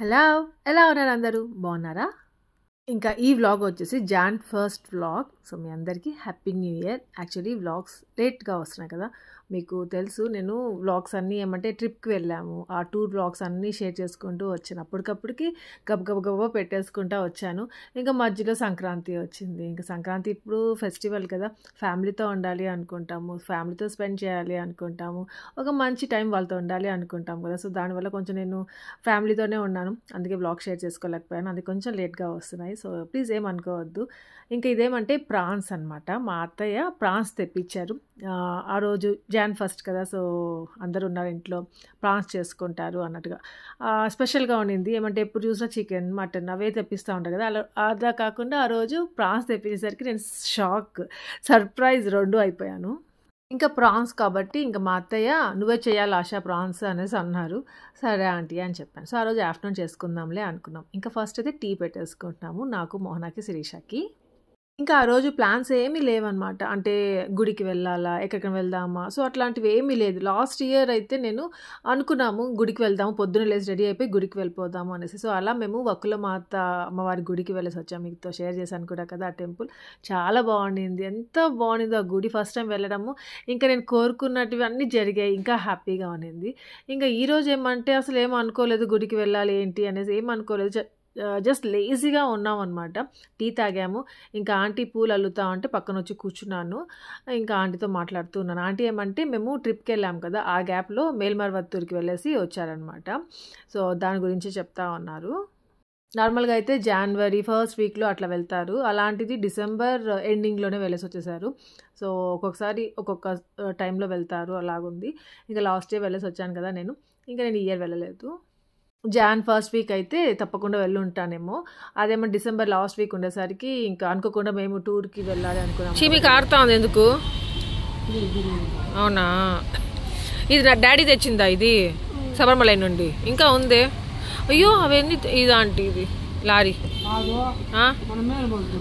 Hello! ఎలా ఉన్నారు అందరూ? బాగున్నారా? ఇంకా ఈ వ్లాగ్ వచ్చేసి జాన్ 1 వ్లాగ్. సో మీ అందరికీ happy new year. Actually vlogs లేట్గా వస్తున్నాయి కదా, మీకు తెలుసు. నేను వ్లాగ్స్ అన్నీ ఏమంటే ట్రిప్కి వెళ్ళాము, ఆ టూర్ వ్లాగ్స్ అన్నీ షేర్ చేసుకుంటూ వచ్చాను. అప్పటికప్పటికి గబగబ పెట్టేసుకుంటూ వచ్చాను. ఇంకా మధ్యలో సంక్రాంతి వచ్చింది. ఇంకా సంక్రాంతి ఇప్పుడు ఫెస్టివల్ కదా, ఫ్యామిలీతో ఉండాలి అనుకుంటాము, ఫ్యామిలీతో స్పెండ్ చేయాలి అనుకుంటాము, ఒక మంచి టైం వాళ్ళతో ఉండాలి అనుకుంటాం కదా. సో దానివల్ల కొంచెం నేను ఫ్యామిలీతోనే ఉన్నాను, అందుకే వ్లాగ్ షేర్ చేసుకోలేకపోయాను. అది కొంచెం లేట్గా వస్తున్నాయి, సో ప్లీజ్ ఏమనుకోవద్దు. ఇంకా ఇదేమంటే ప్రాన్స్ అనమాట. మా అత్తయ్య ప్రాన్స్ తెప్పించారు. ఆ రోజు జాన్ 1 కదా, సో అందరూ ఉన్నారు ఇంట్లో, ప్రాన్స్ చేసుకుంటారు అన్నట్టుగా స్పెషల్గా ఉండింది. ఏమంటే ఎప్పుడు చూసినా చికెన్ మటన్ అవే తెప్పిస్తూ ఉంటారు కదా, అలా అదా కాకుండా ఆ రోజు ప్రాన్స్ తెప్పించేసరికి నేను సర్ప్రైజ్ 2 అయిపోయాను. ఇంకా ప్రాన్స్ కాబట్టి ఇంకా మా అత్తయ్య నువ్వే చేయాలి ఆశా ప్రాన్స్ అనేసి అన్నారు. సరే ఆంటీ అని చెప్పాను. సో ఆ రోజు ఆఫ్టర్నూన్ చేసుకుందాంలే అనుకున్నాం. ఇంకా ఫస్ట్ అయితే టీ పెట్టేసుకుంటున్నాము, నాకు, మోహనాకి, శిరీషకి. ఇంకా ఆ రోజు ప్లాన్స్ ఏమీ లేవన్నమాట. అంటే గుడికి వెళ్ళాలా, ఎక్కడికైనా వెళ్దామా, సో అట్లాంటివి ఏమీ లేదు. లాస్ట్ ఇయర్ అయితే నేను అనుకున్నాము గుడికి వెళ్దాము, పొద్దున్న లేసి రెడీ అయిపోయి గుడికి వెళ్ళిపోదాము అనేసి. సో అలా మేము వకులమాత అమ్మవారి గుడికి వెళ్ళేసి వచ్చాము. మీతో షేర్ చేశాను కూడా కదా, ఆ టెంపుల్ చాలా బాగుండింది. ఎంత బాగుండిందో ఆ గుడి, ఫస్ట్ టైం వెళ్ళడము. ఇంకా నేను కోరుకున్నటివి అన్నీ జరిగాయి, ఇంకా హ్యాపీగా ఉన్నింది. ఇంకా ఈరోజు ఏమంటే అసలు ఏం అనుకోలేదు గుడికి వెళ్ళాలి ఏంటి అనేసి, ఏం అనుకోలేదు. జస్ట్ లేజీగా ఉన్నాం అనమాట. టీ తాగాము. ఇంకా ఆంటీ పూలు అల్లుతా ఉంటే పక్కన వచ్చి కూర్చున్నాను. ఇంకా ఆంటీతో మాట్లాడుతూ ఉన్నాను. ఆంటీ ఏమంటే మేము ట్రిప్కి వెళ్ళాం కదా, ఆ గ్యాప్లో మేల్మర్వత్తూరుకి వెళ్ళేసి వచ్చారనమాట. సో దాని గురించి చెప్తా ఉన్నారు. నార్మల్గా అయితే జనవరి 1st వీక్లో అట్లా వెళ్తారు, అలాంటిది డిసెంబర్ ఎండింగ్లోనే వెళ్ళేసి వచ్చేసారు. సో ఒక్కొక్కసారి ఒక్కొక్క టైంలో వెళ్తారు, అలాగుంది. ఇంకా లాస్ట్ ఇయర్ వెళ్ళేసి వచ్చాను కదా నేను, ఇంకా నేను ఈ ఇయర్ వెళ్ళలేదు. జాన్ 1st వీక్ అయితే తప్పకుండా వెళ్ళి ఉంటానేమో. అదేమో డిసెంబర్ లాస్ట్ వీక్ ఉండేసరికి ఇంకా అనుకోకుండా మేము టూర్కి వెళ్ళాలి అనుకున్నాము. చీమి కారుతా ఉంది ఎందుకు? అవునా, ఇది నా డాడీ తెచ్చిందా ఇది శబరిమలై నుండి? ఇంకా ఉంది. అయ్యో అవన్నీ ఇదాంటి ఇది లారీ.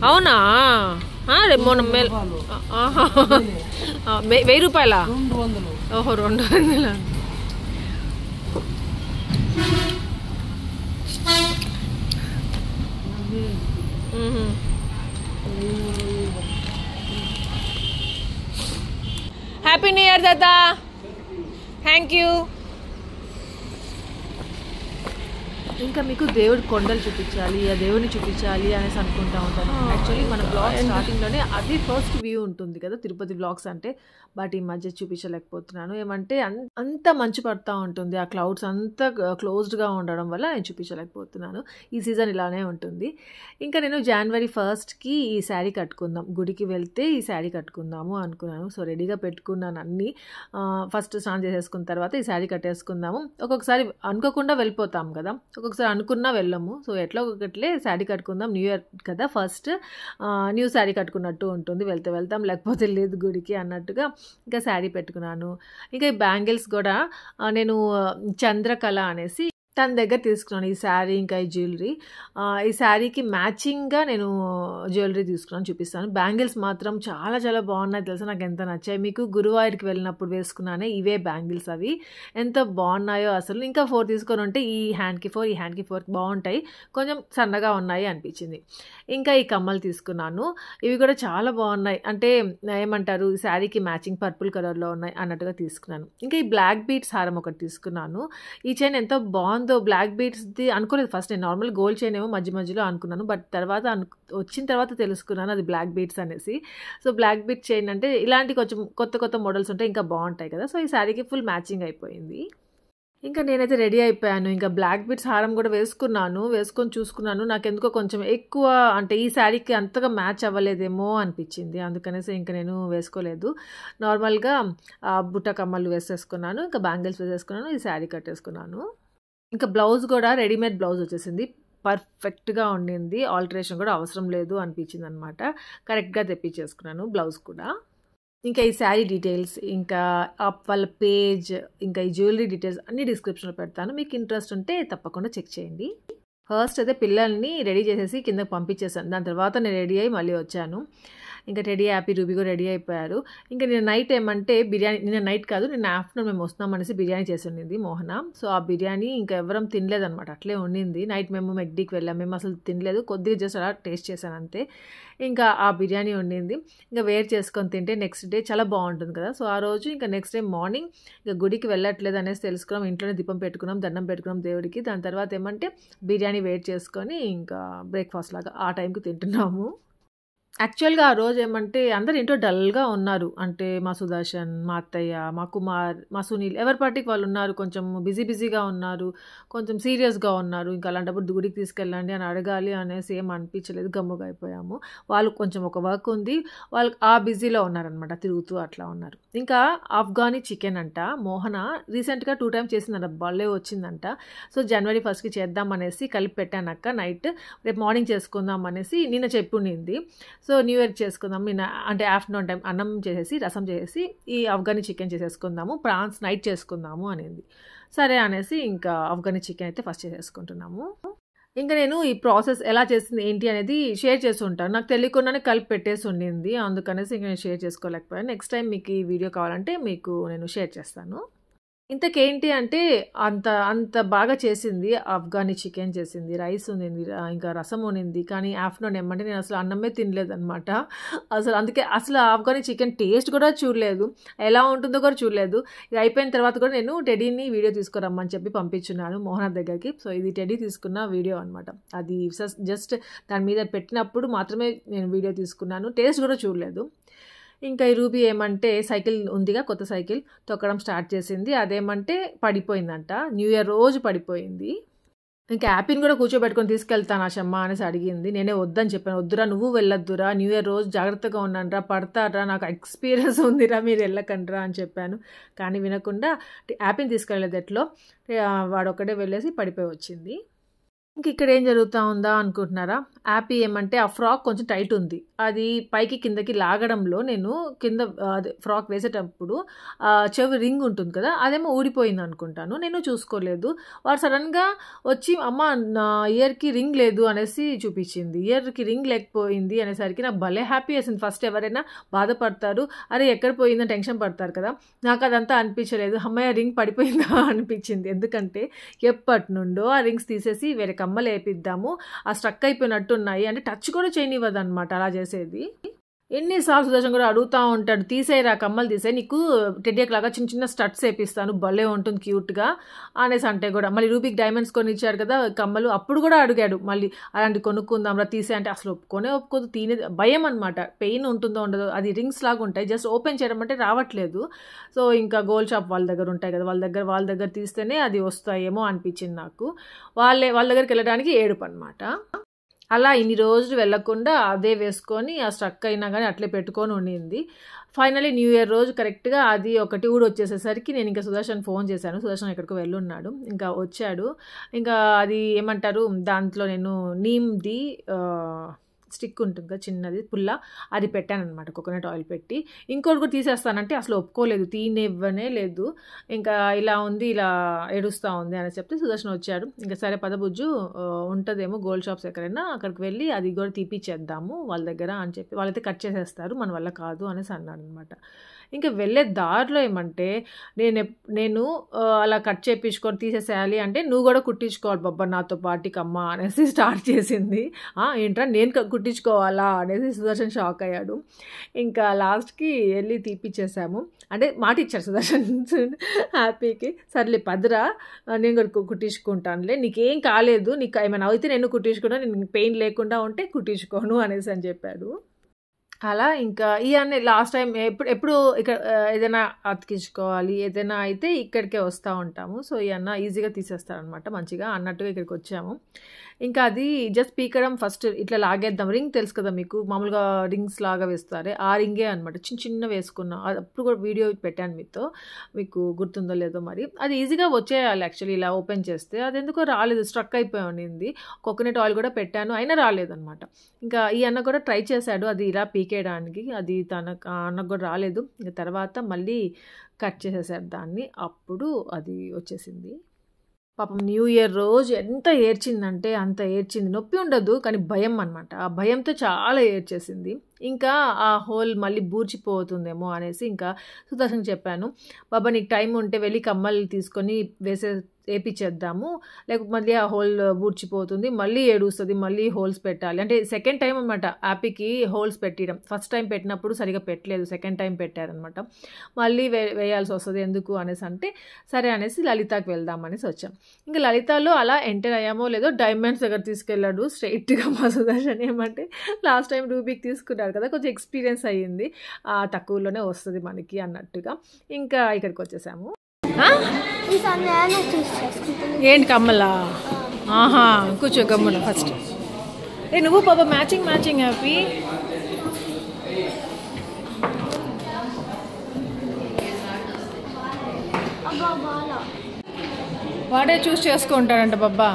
అవునా, రేపు మొన్న 1000 రూపాయలా? ఓహో 200. హ్యాపీ న్యూ ఇయర్ తాత. Thank you. ఇంకా మీకు దేవుడి కొండలు చూపించాలి, ఆ దేవుని చూపించాలి అనేసి అనుకుంటా ఉంటాను. యాక్చువల్లీ మన బ్లాగ్ స్టార్టింగ్లోనే అది ఫస్ట్ వ్యూ ఉంటుంది కదా తిరుపతి బ్లాగ్స్ అంటే, బట్ ఈ మధ్య చూపించలేకపోతున్నాను. ఏమంటే అంత మంచు పడుతూ ఉంటుంది, ఆ క్లౌడ్స్ అంతా క్లోజ్డ్గా ఉండడం వల్ల నేను చూపించలేకపోతున్నాను. ఈ సీజన్ ఇలానే ఉంటుంది. ఇంకా నేను జనవరి 1st ఈ శారీ కట్టుకుందాం, గుడికి వెళ్తే ఈ శారీ కట్టుకుందాము అనుకున్నాను. సో రెడీగా పెట్టుకున్నాను అన్నీ. ఫస్ట్ స్నానం చేసేసుకున్న తర్వాత ఈ శారీ కట్టేసుకుందాము. ఒక్కొక్కసారి అనుకోకుండా వెళ్ళిపోతాం కదా, ఒక్కొక్కసారి అనుకున్నా వెళ్ళము. సో ఎట్లా ఒకట్లే శారీ కట్టుకుందాం, న్యూ ఇయర్ కదా ఫస్ట్, న్యూ శారీ కట్టుకున్నట్టు ఉంటుంది, వెళ్తే వెళ్తాం లేకపోతే లేదు గుడికి అన్నట్టుగా ఇంకా శారీ పెట్టుకున్నాను. ఇంకా ఈ బ్యాంగిల్స్ కూడా నేను చంద్రకళ అనేసి తన దగ్గర తీసుకున్నాను ఈ శారీ, ఇంకా ఈ జ్యువెలరీ. ఈ శారీకి మ్యాచింగ్గా నేను జ్యువెలరీ తీసుకున్నాను, చూపిస్తాను. బ్యాంగిల్స్ మాత్రం చాలా చాలా బాగున్నాయి తెలుసా, నాకు ఎంత నచ్చాయి. మీకు గురువాయూర్కి వెళ్ళినప్పుడు వేసుకున్నానే ఇవే బ్యాంగిల్స్, అవి ఎంత బాగున్నాయో అసలు. ఇంకా 4 తీసుకొని ఉంటే ఈ హ్యాండ్కి 4 ఈ హ్యాండ్కి 4 బాగుంటాయి, కొంచెం సన్నగా ఉన్నాయి అనిపించింది. ఇంకా ఈ కమ్మలు తీసుకున్నాను, ఇవి కూడా చాలా బాగున్నాయి. అంటే ఏమంటారు, ఈ శారీకి మ్యాచింగ్ పర్పుల్ కలర్లో ఉన్నాయి అన్నట్టుగా తీసుకున్నాను. ఇంకా ఈ బ్లాక్ బీట్స్ హారం ఒకటి తీసుకున్నాను. ఈ చైన్ ఎంత బాగుంది, బ్లాక్ బీడ్స్ది అనుకోలేదు ఫస్ట్. నేను నార్మల్ గోల్డ్ చైన్ ఏమో మధ్యలో అనుకున్నాను, బట్ తర్వాత వచ్చిన తర్వాత తెలుసుకున్నాను అది బ్లాక్ బీడ్స్ అనేసి. సో బ్లాక్ బీడ్ చైన్ అంటే ఇలాంటి కొంచెం కొత్త కొత్త మోడల్స్ ఉంటాయి, ఇంకా బాగుంటాయి కదా. సో ఈ శారీకి ఫుల్ మ్యాచింగ్ అయిపోయింది. ఇంకా నేనైతే రెడీ అయిపోయాను. ఇంకా బ్లాక్ బీడ్స్ హారం కూడా వేసుకొని చూసుకున్నాను. నాకు ఎందుకో కొంచెం ఎక్కువ అంటే ఈ శారీకి అంతగా మ్యాచ్ అవ్వలేదేమో అనిపించింది, అందుకనేసి ఇంకా నేను వేసుకోలేదు. నార్మల్గా బుట్ట కమ్మలు వేసేసుకున్నాను, ఇంకా బ్యాంగిల్స్ వేసేసుకున్నాను, ఈ శారీ కట్టేసుకున్నాను. ఇంకా బ్లౌజ్ కూడా రెడీమేడ్ బ్లౌజ్ వచ్చేసింది, పర్ఫెక్ట్గా ఉండింది, ఆల్టరేషన్ కూడా అవసరం లేదు అనిపించింది అనమాట. కరెక్ట్గా తెప్పించేసుకున్నాను బ్లౌజ్ కూడా. ఇంకా ఈ శారీ డీటెయిల్స్, ఇంకా వాళ్ళ పేజ్, ఇంకా ఈ జ్యువెలరీ డీటెయిల్స్ అన్ని డిస్క్రిప్షన్లో పెడతాను, మీకు ఇంట్రెస్ట్ ఉంటే తప్పకుండా చెక్ చేయండి. ఫస్ట్ అయితే పిల్లల్ని రెడీ చేసేసి కిందకి పంపించేసాను, దాని తర్వాత నేను రెడీ అయ్యి మళ్ళీ వచ్చాను. ఇంకా టెడీ, హ్యాపీ, రూబీ కూడా రెడీ అయిపోయారు. ఇంకా నిన్న నైట్ ఏమంటే బిర్యానీ, నిన్న నైట్ కాదు నిన్న ఆఫ్టర్నూన్ మేము వస్తున్నాం అనేసి బిర్యానీ చేసి ఉండింది మోహన. సో ఆ బిర్యానీ ఇంకా ఎవరం తినలేదనమాట, అట్లే ఉండింది. నైట్ మేము మెక్డీకి వెళ్ళాం, మేము అసలు తినలేదు, కొద్దిగా జస్ట్ అలా టేస్ట్ చేశాను అంతే. ఇంకా ఆ బిర్యానీ ఉండింది, ఇంకా వేరు చేసుకొని తింటే నెక్స్ట్ డే చాలా బాగుంటుంది కదా. సో ఆ రోజు ఇంకా నెక్స్ట్ డే మార్నింగ్ ఇంకా గుడికి వెళ్ళట్లేదు అనేసి తెలుసుకున్నాం, ఇంట్లోనే దీపం పెట్టుకున్నాం, దండం పెట్టుకున్నాం దేవుడికి. దాని తర్వాత ఏమంటే బిర్యానీ వేడి చేసుకొని ఇంకా బ్రేక్ఫాస్ట్ లాగా ఆ టైంకి తింటున్నాము. యాక్చువల్గా ఆ రోజు ఏమంటే అందరు ఇంట్లో డల్గా ఉన్నారు, అంటే మా సుదర్శన్, మా అత్తయ్య, మా కుమార్, మా సునీల్, ఎవరి పార్టీకి వాళ్ళు ఉన్నారు, కొంచెం బిజీగా ఉన్నారు, కొంచెం సీరియస్గా ఉన్నారు. ఇంకా అలాంటప్పుడు గుడికి తీసుకెళ్ళండి అని అడగాలి అనేసి ఏం అనిపించలేదు, గమ్ముగా అయిపోయాము. వాళ్ళు కొంచెం ఒక వర్క్ ఉంది, వాళ్ళు ఆ బిజీలో ఉన్నారనమాట, తిరుగుతూ అట్లా ఉన్నారు. ఇంకా ఆఫ్ఘనీ చికెన్ అంట మోహన రీసెంట్గా 2 times చేసిందంట, భలే వచ్చిందంట. సో January 1st చేద్దాం అనేసి కలిపి పెట్టానక్క, నైట్ రేపు మార్నింగ్ చేసుకుందాం అనేసి నిన్న చెప్పుండింది. సో న్యూ ఇయర్ చేసుకుందాం, నిన్న అంటే ఆఫ్టర్నూన్ టైం అన్నం చేసేసి రసం చేసేసి ఈ ఆఫ్ఘనీ చికెన్ చేసేసుకుందాము, ప్రాన్స్ నైట్ చేసుకుందాము అనేది. సరే అనేసి ఇంకా ఆఫ్ఘనీ చికెన్ అయితే ఫస్ట్ చేసేసుకుంటున్నాము. ఇంకా నేను ఈ ప్రాసెస్ ఎలా చేసింది ఏంటి అనేది షేర్ చేసి ఉంటాను, నాకు తెలియకుండానే కలిపి పెట్టేసి ఉండింది, అందుకనేసి ఇంకా నేను షేర్ చేసుకోలేకపోయాను. నెక్స్ట్ టైం మీకు ఈ వీడియో కావాలంటే మీకు నేను షేర్ చేస్తాను. ఇంతకేంటి అంటే అంత బాగా చేసింది, ఆఫ్ఘనీ చికెన్ చేసింది, రైస్ ఉండింది, ఇంకా రసం ఉండింది. కానీ ఆఫ్టర్నూన్ ఏమంటే నేను అసలు అన్నమే తినలేదనమాట. అందుకే అసలు ఆఫ్ఘనీ చికెన్ టేస్ట్ కూడా చూడలేదు, ఎలా ఉంటుందో కూడా చూడలేదు. ఇది అయిపోయిన తర్వాత కూడా నేను టెడీని వీడియో తీసుకురమ్మని చెప్పి పంపించున్నాను మోహన దగ్గరికి. సో ఇది టెడీ తీసుకున్న వీడియో అనమాట, అది జస్ట్ దాని మీద పెట్టినప్పుడు మాత్రమే నేను వీడియో తీసుకున్నాను, టేస్ట్ కూడా చూడలేదు. ఇంకా ఈ రూబీ ఏమంటే సైకిల్ ఉందిగా, కొత్త సైకిల్ తొక్కడం స్టార్ట్ చేసింది, అదేమంటే పడిపోయిందంట, న్యూ ఇయర్ రోజు పడిపోయింది. ఇంకా హ్యాపీని కూడా కూర్చోబెట్టుకొని తీసుకెళ్తాను ఆశమ్మ అనేసి అడిగింది. నేనే వద్దని చెప్పాను, వద్దురా నువ్వు వెళ్ళొద్దురా, న్యూ ఇయర్ రోజు జాగ్రత్తగా ఉన్నానరా, పడతారా, నాకు ఎక్స్పీరియన్స్ ఉందిరా, మీరు వెళ్ళకండ్రా అని చెప్పాను. కానీ వినకుండా హ్యాపీని తీసుకెళ్ళలేదు, ఎట్లో వాడు ఒక్కడే వెళ్ళేసి పడిపోయి వచ్చింది. ఇంక ఇక్కడ ఏం జరుగుతూ ఉందా అనుకుంటున్నారా, హ్యాపీ ఏమంటే ఆ ఫ్రాక్ కొంచెం టైట్ ఉంది, అది పైకి కిందకి లాగడంలో నేను కింద అదే ఫ్రాక్ వేసేటప్పుడు చెవి రింగ్ ఉంటుంది కదా, అదేమో ఊడిపోయింది అనుకుంటాను, నేను చూసుకోలేదు. వాడు సడన్గా వచ్చి అమ్మ నా ఇయర్కి రింగ్ లేదు అనేసి చూపించింది, ఇయర్కి రింగ్ లేకపోయింది అనేసరికి నాకు భలే హ్యాపీ వేసింది. ఫస్ట్ ఎవరైనా బాధపడతారు, అరే ఎక్కడ పోయిందని టెన్షన్ పడతారు కదా, నాకు అదంతా అనిపించలేదు, అమ్మాయి రింగ్ పడిపోయిందా అనిపించింది. ఎందుకంటే ఎప్పటి నుండో ఆ రింగ్స్ తీసేసి వేరే కమ్మలు వేపిద్దాము, ఆ స్ట్రక్ అయిపోయినట్టున్నాయి అంటే టచ్ కూడా చేయనివ్వదు అనమాట అలా చేసేది. ఎన్నిసార్లు సుదర్శన్ కూడా అడుగుతూ ఉంటాడు, తీసేయరా కమ్మలు తీసే, నీకు టెడ్డీక్ లాగా చిన్న చిన్న స్టడ్స్ వేపిస్తాను, భలే ఉంటుంది క్యూట్గా అనేసి. అంటే కూడా మళ్ళీ రూబీకి డైమండ్స్ కొని ఇచ్చారు కదా కమ్మలు, అప్పుడు కూడా అడిగాడు మళ్ళీ అలాంటి కొనుక్కుందాంరా తీసే అంటే, అసలు ఒప్పుకోదు, భయం అనమాట, పెయిన్ ఉంటుందో ఉండదో, అది రింగ్స్ లాగా ఉంటాయి, జస్ట్ ఓపెన్ చేయడం అంటే రావట్లేదు. సో ఇంకా గోల్డ్ షాప్ వాళ్ళ దగ్గర ఉంటాయి కదా, వాళ్ళ దగ్గర తీస్తేనే అది వస్తాయేమో అనిపించింది నాకు. వాళ్ళ దగ్గరికి వెళ్ళడానికి ఏడుపు అనమాట. అలా ఇన్ని రోజులు వెళ్ళకుండా అదే వేసుకొని ఆ స్ట్రక్ అయినా కానీ అట్లే పెట్టుకొని ఉండింది. ఫైనలీ న్యూ ఇయర్ రోజు కరెక్ట్గా అది ఒకటి వచ్చేసేసరికి నేను ఇంకా సుదర్శన్ ఫోన్ చేశాను, సుదర్శన్ ఎక్కడికో వెళ్ళున్నాడు, ఇంకా వచ్చాడు. ఇంకా అది ఏమంటారు, దాంట్లో నేను నీమ్ది స్టిక్ ఉంటుంది కదా చిన్నది పుల్ల, అది పెట్టాను అనమాట, కోకోనట్ ఆయిల్ పెట్టి. ఇంకోటి కూడా తీసేస్తానంటే అసలు ఒప్పుకోలేదు, తీనివ్వనే లేదు. ఇంకా ఇలా ఉంది, ఇలా ఏడుస్తూ ఉంది అని చెప్తే సుదర్శన్ వచ్చాడు. ఇంకా సరే పదబుజ్జు ఉంటుందేమో గోల్డ్ షాప్స్ ఎక్కడైనా, అక్కడికి వెళ్ళి అది కూడా తీపిచ్చేద్దాము వాళ్ళ దగ్గర అని చెప్పి, వాళ్ళైతే కట్ చేసేస్తారు, మన వల్ల కాదు అనేసి అన్నాడు అనమాట. ఇంకా వెళ్ళే దారిలో ఏమంటే నేను అలా కట్ చేయించుకొని తీసేసేయాలి అంటే, నువ్వు కూడా కుట్టించుకోవాలి బాబా నాతో పాటికమ్మ అనేసి స్టార్ట్ చేసింది. ఏంట్రా నేను కుట్టించుకోవాలా అనేసి సుదర్శన్ షాక్ అయ్యాడు. ఇంకా లాస్ట్కి వెళ్ళి తీపిచ్చేసాము, అంటే మాట ఇచ్చారు సుదర్శన్ హ్యాపీకి, సర్లే పదరా నేను కూడా కుట్టించుకుంటానులే, నీకేం కాలేదు, నీకు ఏమైనా అయితే నేను కుట్టించుకున్నాను, నేను పెయిన్ లేకుండా ఉంటే కుట్టించుకోను అనేసి అని చెప్పాడు. అలా ఇంకా ఇవన్నీ లాస్ట్ టైం ఎప్పుడు ఇక్కడ ఏదైనా అతికించుకోవాలి ఏదైనా అయితే ఇక్కడికే వస్తూ ఉంటాము. సో ఇవన్న ఈజీగా తీసేస్తారనమాట, మంచిగా అన్నట్టుగా ఇక్కడికి వచ్చాము. ఇంకా అది జస్ట్ పీకడం, ఫస్ట్ ఇట్లా లాగేద్దాం, రింగ్ తెలుసు కదా మీకు, మామూలుగా రింగ్స్ లాగా వేస్తారే ఆ రింగే అనమాట, చిన్న వేసుకున్నాం. అప్పుడు కూడా వీడియో పెట్టాను మీకు గుర్తుందో లేదో మరి. అది ఈజీగా వచ్చేయాలి యాక్చువల్లీ ఇలా ఓపెన్ చేస్తే, అది ఎందుకో రాలేదు, స్ట్రక్ అయిపోయి ఉండింది. కోకోనట్ ఆయిల్ కూడా పెట్టాను అయినా రాలేదనమాట. ఇంకా ఈ అన్న కూడా ట్రై చేశాడు అది ఇలా పీకేయడానికి, అది అన్నకు కూడా రాలేదు. ఇంకా తర్వాత మళ్ళీ కట్ చేసేసాడు దాన్ని, అప్పుడు అది వచ్చేసింది. పాపం న్యూ ఇయర్ రోజు ఎంత ఏడ్చిందంటే అంత ఏడ్చింది. నొప్పి ఉండదు కానీ భయం అనమాట. ఆ భయంతో చాలా ఏడ్చేసింది. ఇంకా ఆ హోల్ మళ్ళీ బూర్చిపోతుందేమో అనేసి ఇంకా సుదర్శన్కి చెప్పాను, బాబా నీకు టైం ఉంటే వెళ్ళి కమ్మలు తీసుకొని వేపించేద్దాము, లేకపోతే మళ్ళీ ఆ హోల్ బూర్చిపోతుంది, మళ్ళీ ఏడుస్తుంది, మళ్ళీ హోల్స్ పెట్టాలి. అంటే సెకండ్ టైం అనమాట యాపీకి హోల్స్ పెట్టడం. ఫస్ట్ టైం పెట్టినప్పుడు సరిగా పెట్టలేదు, సెకండ్ టైం పెట్టారనమాట. మళ్ళీ వేయాల్సి వస్తుంది ఎందుకు అనేసి అంటే సరే అనేసి లలితాకి వెళ్దాం అనేసి వచ్చాం. ఇంకా లలితాలో అలా ఎంటర్ అయ్యామో లేదో డైమండ్స్ దగ్గర తీసుకెళ్ళాడు స్ట్రైట్గా మా సుదర్శన్. ఏమంటే లాస్ట్ టైం రూబీకి తీసుకున్నాడు కదా, కొంచెం ఎక్స్పీరియన్స్ అయ్యింది, తక్కువలోనే వస్తుంది మనకి అన్నట్టుగా ఇంకా ఇక్కడికి వచ్చేసాము. ఏంటి కమ్మలా? ఆహా కూర్చో కమ్మల ఫస్ట్. నువ్వు పాప మ్యాచింగ్ హ్యాపీ. వాడే చూస్ చేసుకుంటాడంట బాబా.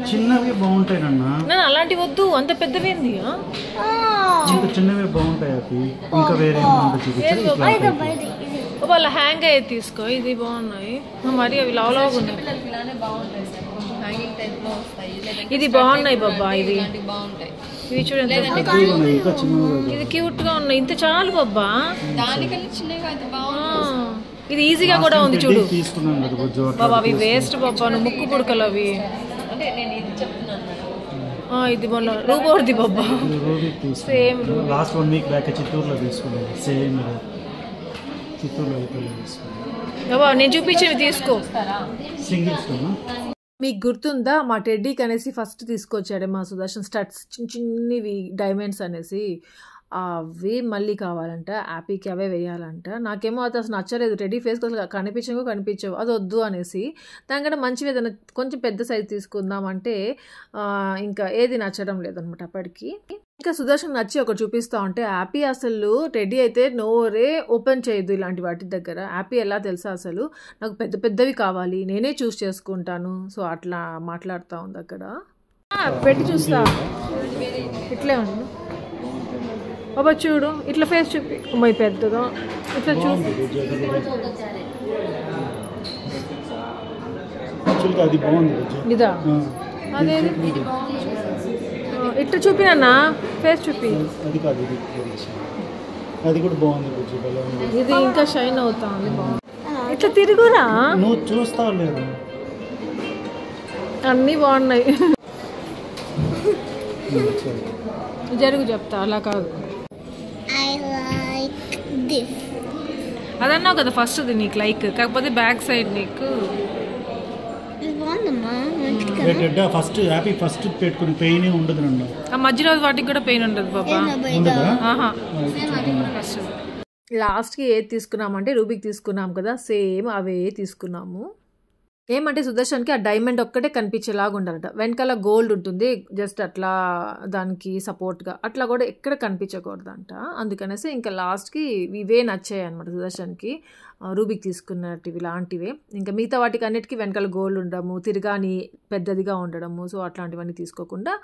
చిన్నవి బాగుంటాయి నాన్న, అలాంటివి వద్దు, అంత పెద్దవేంది. ఇంకా చిన్నవి బాగుంటాయి అవి. ఇంకా వేరే వాళ్ళ హ్యాంగ్ అయ్యేది తీసుకో, ఇది బాగున్నాయి మరి, అవి లావులాగా ఉన్నాయి. ఇది బాగున్నాయి బాబా, ఇవి ఇవి చూడండి, ఇది క్యూట్ గా ఉన్నాయి. ఇంత చాలు బాబా, ఇది ఈజీగా కూడా ఉంది చూడు బాబా. అవి వేస్ట్ బాబా, నువ్వు ముక్కు పుడకలు అవి. ఇది మొన్న రూబోర్ది బాబా, సేమ్ లాస్ట్ 1 వీక్ బ్యాక్ చిత్తూరులో తీసుకున్నాను. సేమ్ చిత్తూరులో బాబా నేను చూపించేవి తీసుకో. సింగిల్స్ మీకు గుర్తుందా మా టెడ్డీకి అనేసి ఫస్ట్ తీసుకొచ్చాడే మా సుదర్శన్ స్టడ్స్, చిన్నవి డైమండ్స్ అనేసి. అవి మళ్ళీ కావాలంట యాపీకి, అవే వేయాలంట. నాకేమో అది అసలు నచ్చలేదు, టెడ్డీ ఫేస్ అసలు కనిపించవు, అది వద్దు అనేసి. దానికంటే మంచివి ఏదైనా కొంచెం పెద్ద సైజు తీసుకుందాం అంటే ఇంకా ఏది నచ్చడం లేదనమాట అప్పటికి. ఇంకా సుదర్శన్ నచ్చి ఒకటి చూపిస్తా ఉంటే యాపీ అసలు టెడ్డీ అయితే నోరే ఓపెన్ చేయదు ఇలాంటి వాటి దగ్గర. యాపీ ఎలా తెలుసా అసలు, నాకు పెద్ద పెద్దవి కావాలి, నేనే చూస్ చేసుకుంటాను, సో అట్లా మాట్లాడుతూ ఉంది అక్కడ. పెట్టి చూస్తా, ఇట్లే ఉంది బాబా చూడు, ఇట్లా ఫేస్ చూపి, అమ్మాయి పెద్దగా ఇట్లా చూపి. ఇదా అదే ఇట్లా చూపినా ఫేస్ చూపి, అది కూడా బాగుంది. ఇది ఇంకా షైన్ అవుతా ఉంది, బాగుంది. ఇట్లా తిరుగురా, నువ్వు చూస్తావు లేదు, అన్నీ బాగున్నాయి. జరుగు చెప్తా, అలా కాదు. అదన్నావు కదా ఫస్ట్ నీకు లైక్, కాకపోతే బ్యాక్ సైడ్ నీకు ఫస్ట్ హ్యాపీ ఫస్ట్ పెట్టుకుని పెయిన్ ఉండదు నన్ను. ఆ మధ్యలో వాటికి కూడా పెయిన్ ఉండదు బాబా. లాస్ట్కి ఏది తీసుకున్నామంటే రూబీకి తీసుకున్నాం కదా, సేమ్ అవే తీసుకున్నాము. ఏమంటే సుదర్శన్కి ఆ డైమండ్ ఒక్కటే కనిపించేలాగా ఉండాలట, వెనకాల గోల్డ్ ఉంటుంది జస్ట్ అట్లా దానికి సపోర్ట్గా, అట్లా కూడా ఎక్కడ కనిపించకూడదంట. అందుకనేసి ఇంకా లాస్ట్కి ఇవే నచ్చాయి అనమాట సుదర్శన్కి, రూబీకి తీసుకున్నట్టు ఇలాంటివే. ఇంకా మిగతా వాటికి అన్నిటికీ వెనకాల గోల్డ్ ఉండడము, తిరగాని పెద్దదిగా ఉండడము, సో అట్లాంటివన్నీ తీసుకోకుండా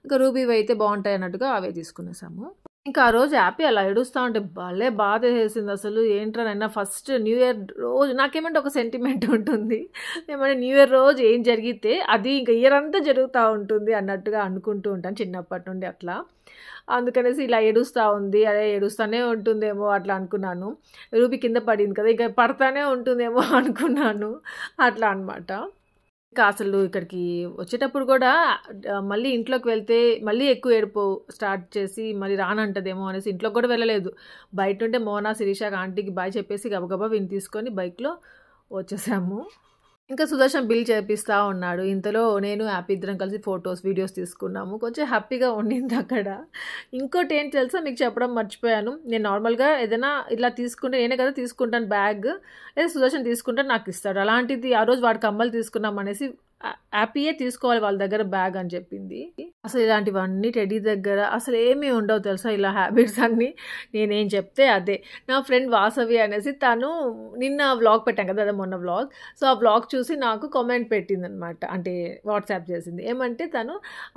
ఇంకా రూబీవి అయితే బాగుంటాయి అన్నట్టుగా అవే తీసుకునేసాము. ఇంకా ఆ రోజు హ్యాపీ అలా ఏడుస్తూ ఉంటే భలే బాధ వేసింది అసలు. ఏంట్రానైనా ఫస్ట్ న్యూ ఇయర్ రోజు నాకేమంటే ఒక సెంటిమెంట్ ఉంటుంది, ఏమంటే న్యూ ఇయర్ రోజు ఏం జరిగితే అది ఇంకా ఇయర్ అంతా జరుగుతూ ఉంటుంది అన్నట్టుగా అనుకుంటూ ఉంటాను చిన్నప్పటి నుండి అట్లా. అందుకనేసి ఇలా ఏడుస్తూ ఉంది, అదే ఏడుస్తూనే ఉంటుందేమో అట్లా అనుకున్నాను. రూబీ కింద పడింది కదా, ఇంకా పడతానే ఉంటుందేమో అనుకున్నాను అట్లా అనమాట. ఇంకా అసలు ఇక్కడికి వచ్చేటప్పుడు కూడా మళ్ళీ ఇంట్లోకి వెళ్తే మళ్ళీ ఎక్కువ ఏడుపు స్టార్ట్ చేసి మళ్ళీ రానంటదేమో అనేసి ఇంట్లోకి కూడా వెళ్ళలేదు. బయట ఉంటే మోనా శిరీష ఆంటీకి బాయ్ చెప్పేసి గబగబా విని తీసుకొని బైక్లో వచ్చేసాము. ఇంకా సుదర్శన్ బిల్ చేపిస్తూ ఉన్నాడు. ఇంతలో నేను హ్యాపీ ఇద్దరం కలిసి ఫొటోస్ వీడియోస్ తీసుకున్నాము. కొంచెం హ్యాపీగా ఉండింది అక్కడ. ఇంకోటి ఏంటి తెలుసా, మీకు చెప్పడం మర్చిపోయాను. నేను నార్మల్గా ఏదైనా ఇలా తీసుకుంటే నేనే కదా తీసుకుంటాను బ్యాగ్, లేదా సుదర్శన్ తీసుకుంటాను నాకు ఇస్తాడు. అలాంటిది ఆ రోజు వాడికి కమ్మలు తీసుకున్నాం అనేసి హ్యాపీయే తీసుకోవాలి వాళ్ళ దగ్గర బ్యాగ్ అని చెప్పింది. అసలు ఇలాంటివన్నీ టెడ్డీ దగ్గర అసలు ఏమీ ఉండవు తెలుసా, ఇలా హ్యాబిట్స్ అన్నీ నేనేం చెప్తే అదే. నా ఫ్రెండ్ వాసవి అనేసి తను నిన్న వ్లాగ్ పెట్టాం కదా, అదే మొన్న వ్లాగ్. సో ఆ వ్లాగ్ చూసి నాకు కామెంట్ పెట్టిందనమాట, అంటే వాట్సాప్ చేసింది. ఏమంటే తను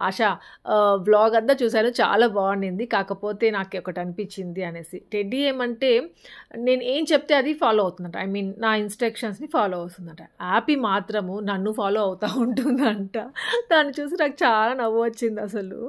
ఆశా వ్లాగ్ అంతా చూశాను, చాలా బాగుండింది, కాకపోతే నాకు ఒకటి అనిపించింది అనేసి. టెడ్డీ ఏమంటే నేను ఏం చెప్తే అది ఫాలో అవుతుందంట, ఐ మీన్ నా ఇన్స్ట్రక్షన్స్ని ఫాలో అవుతుందంట. హ్యాపీ మాత్రము నన్ను ఫాలో అవుతూ ఉంటుందంట. దాన్ని చూసి నాకు చాలా నవ్వు వచ్చింది అసలు.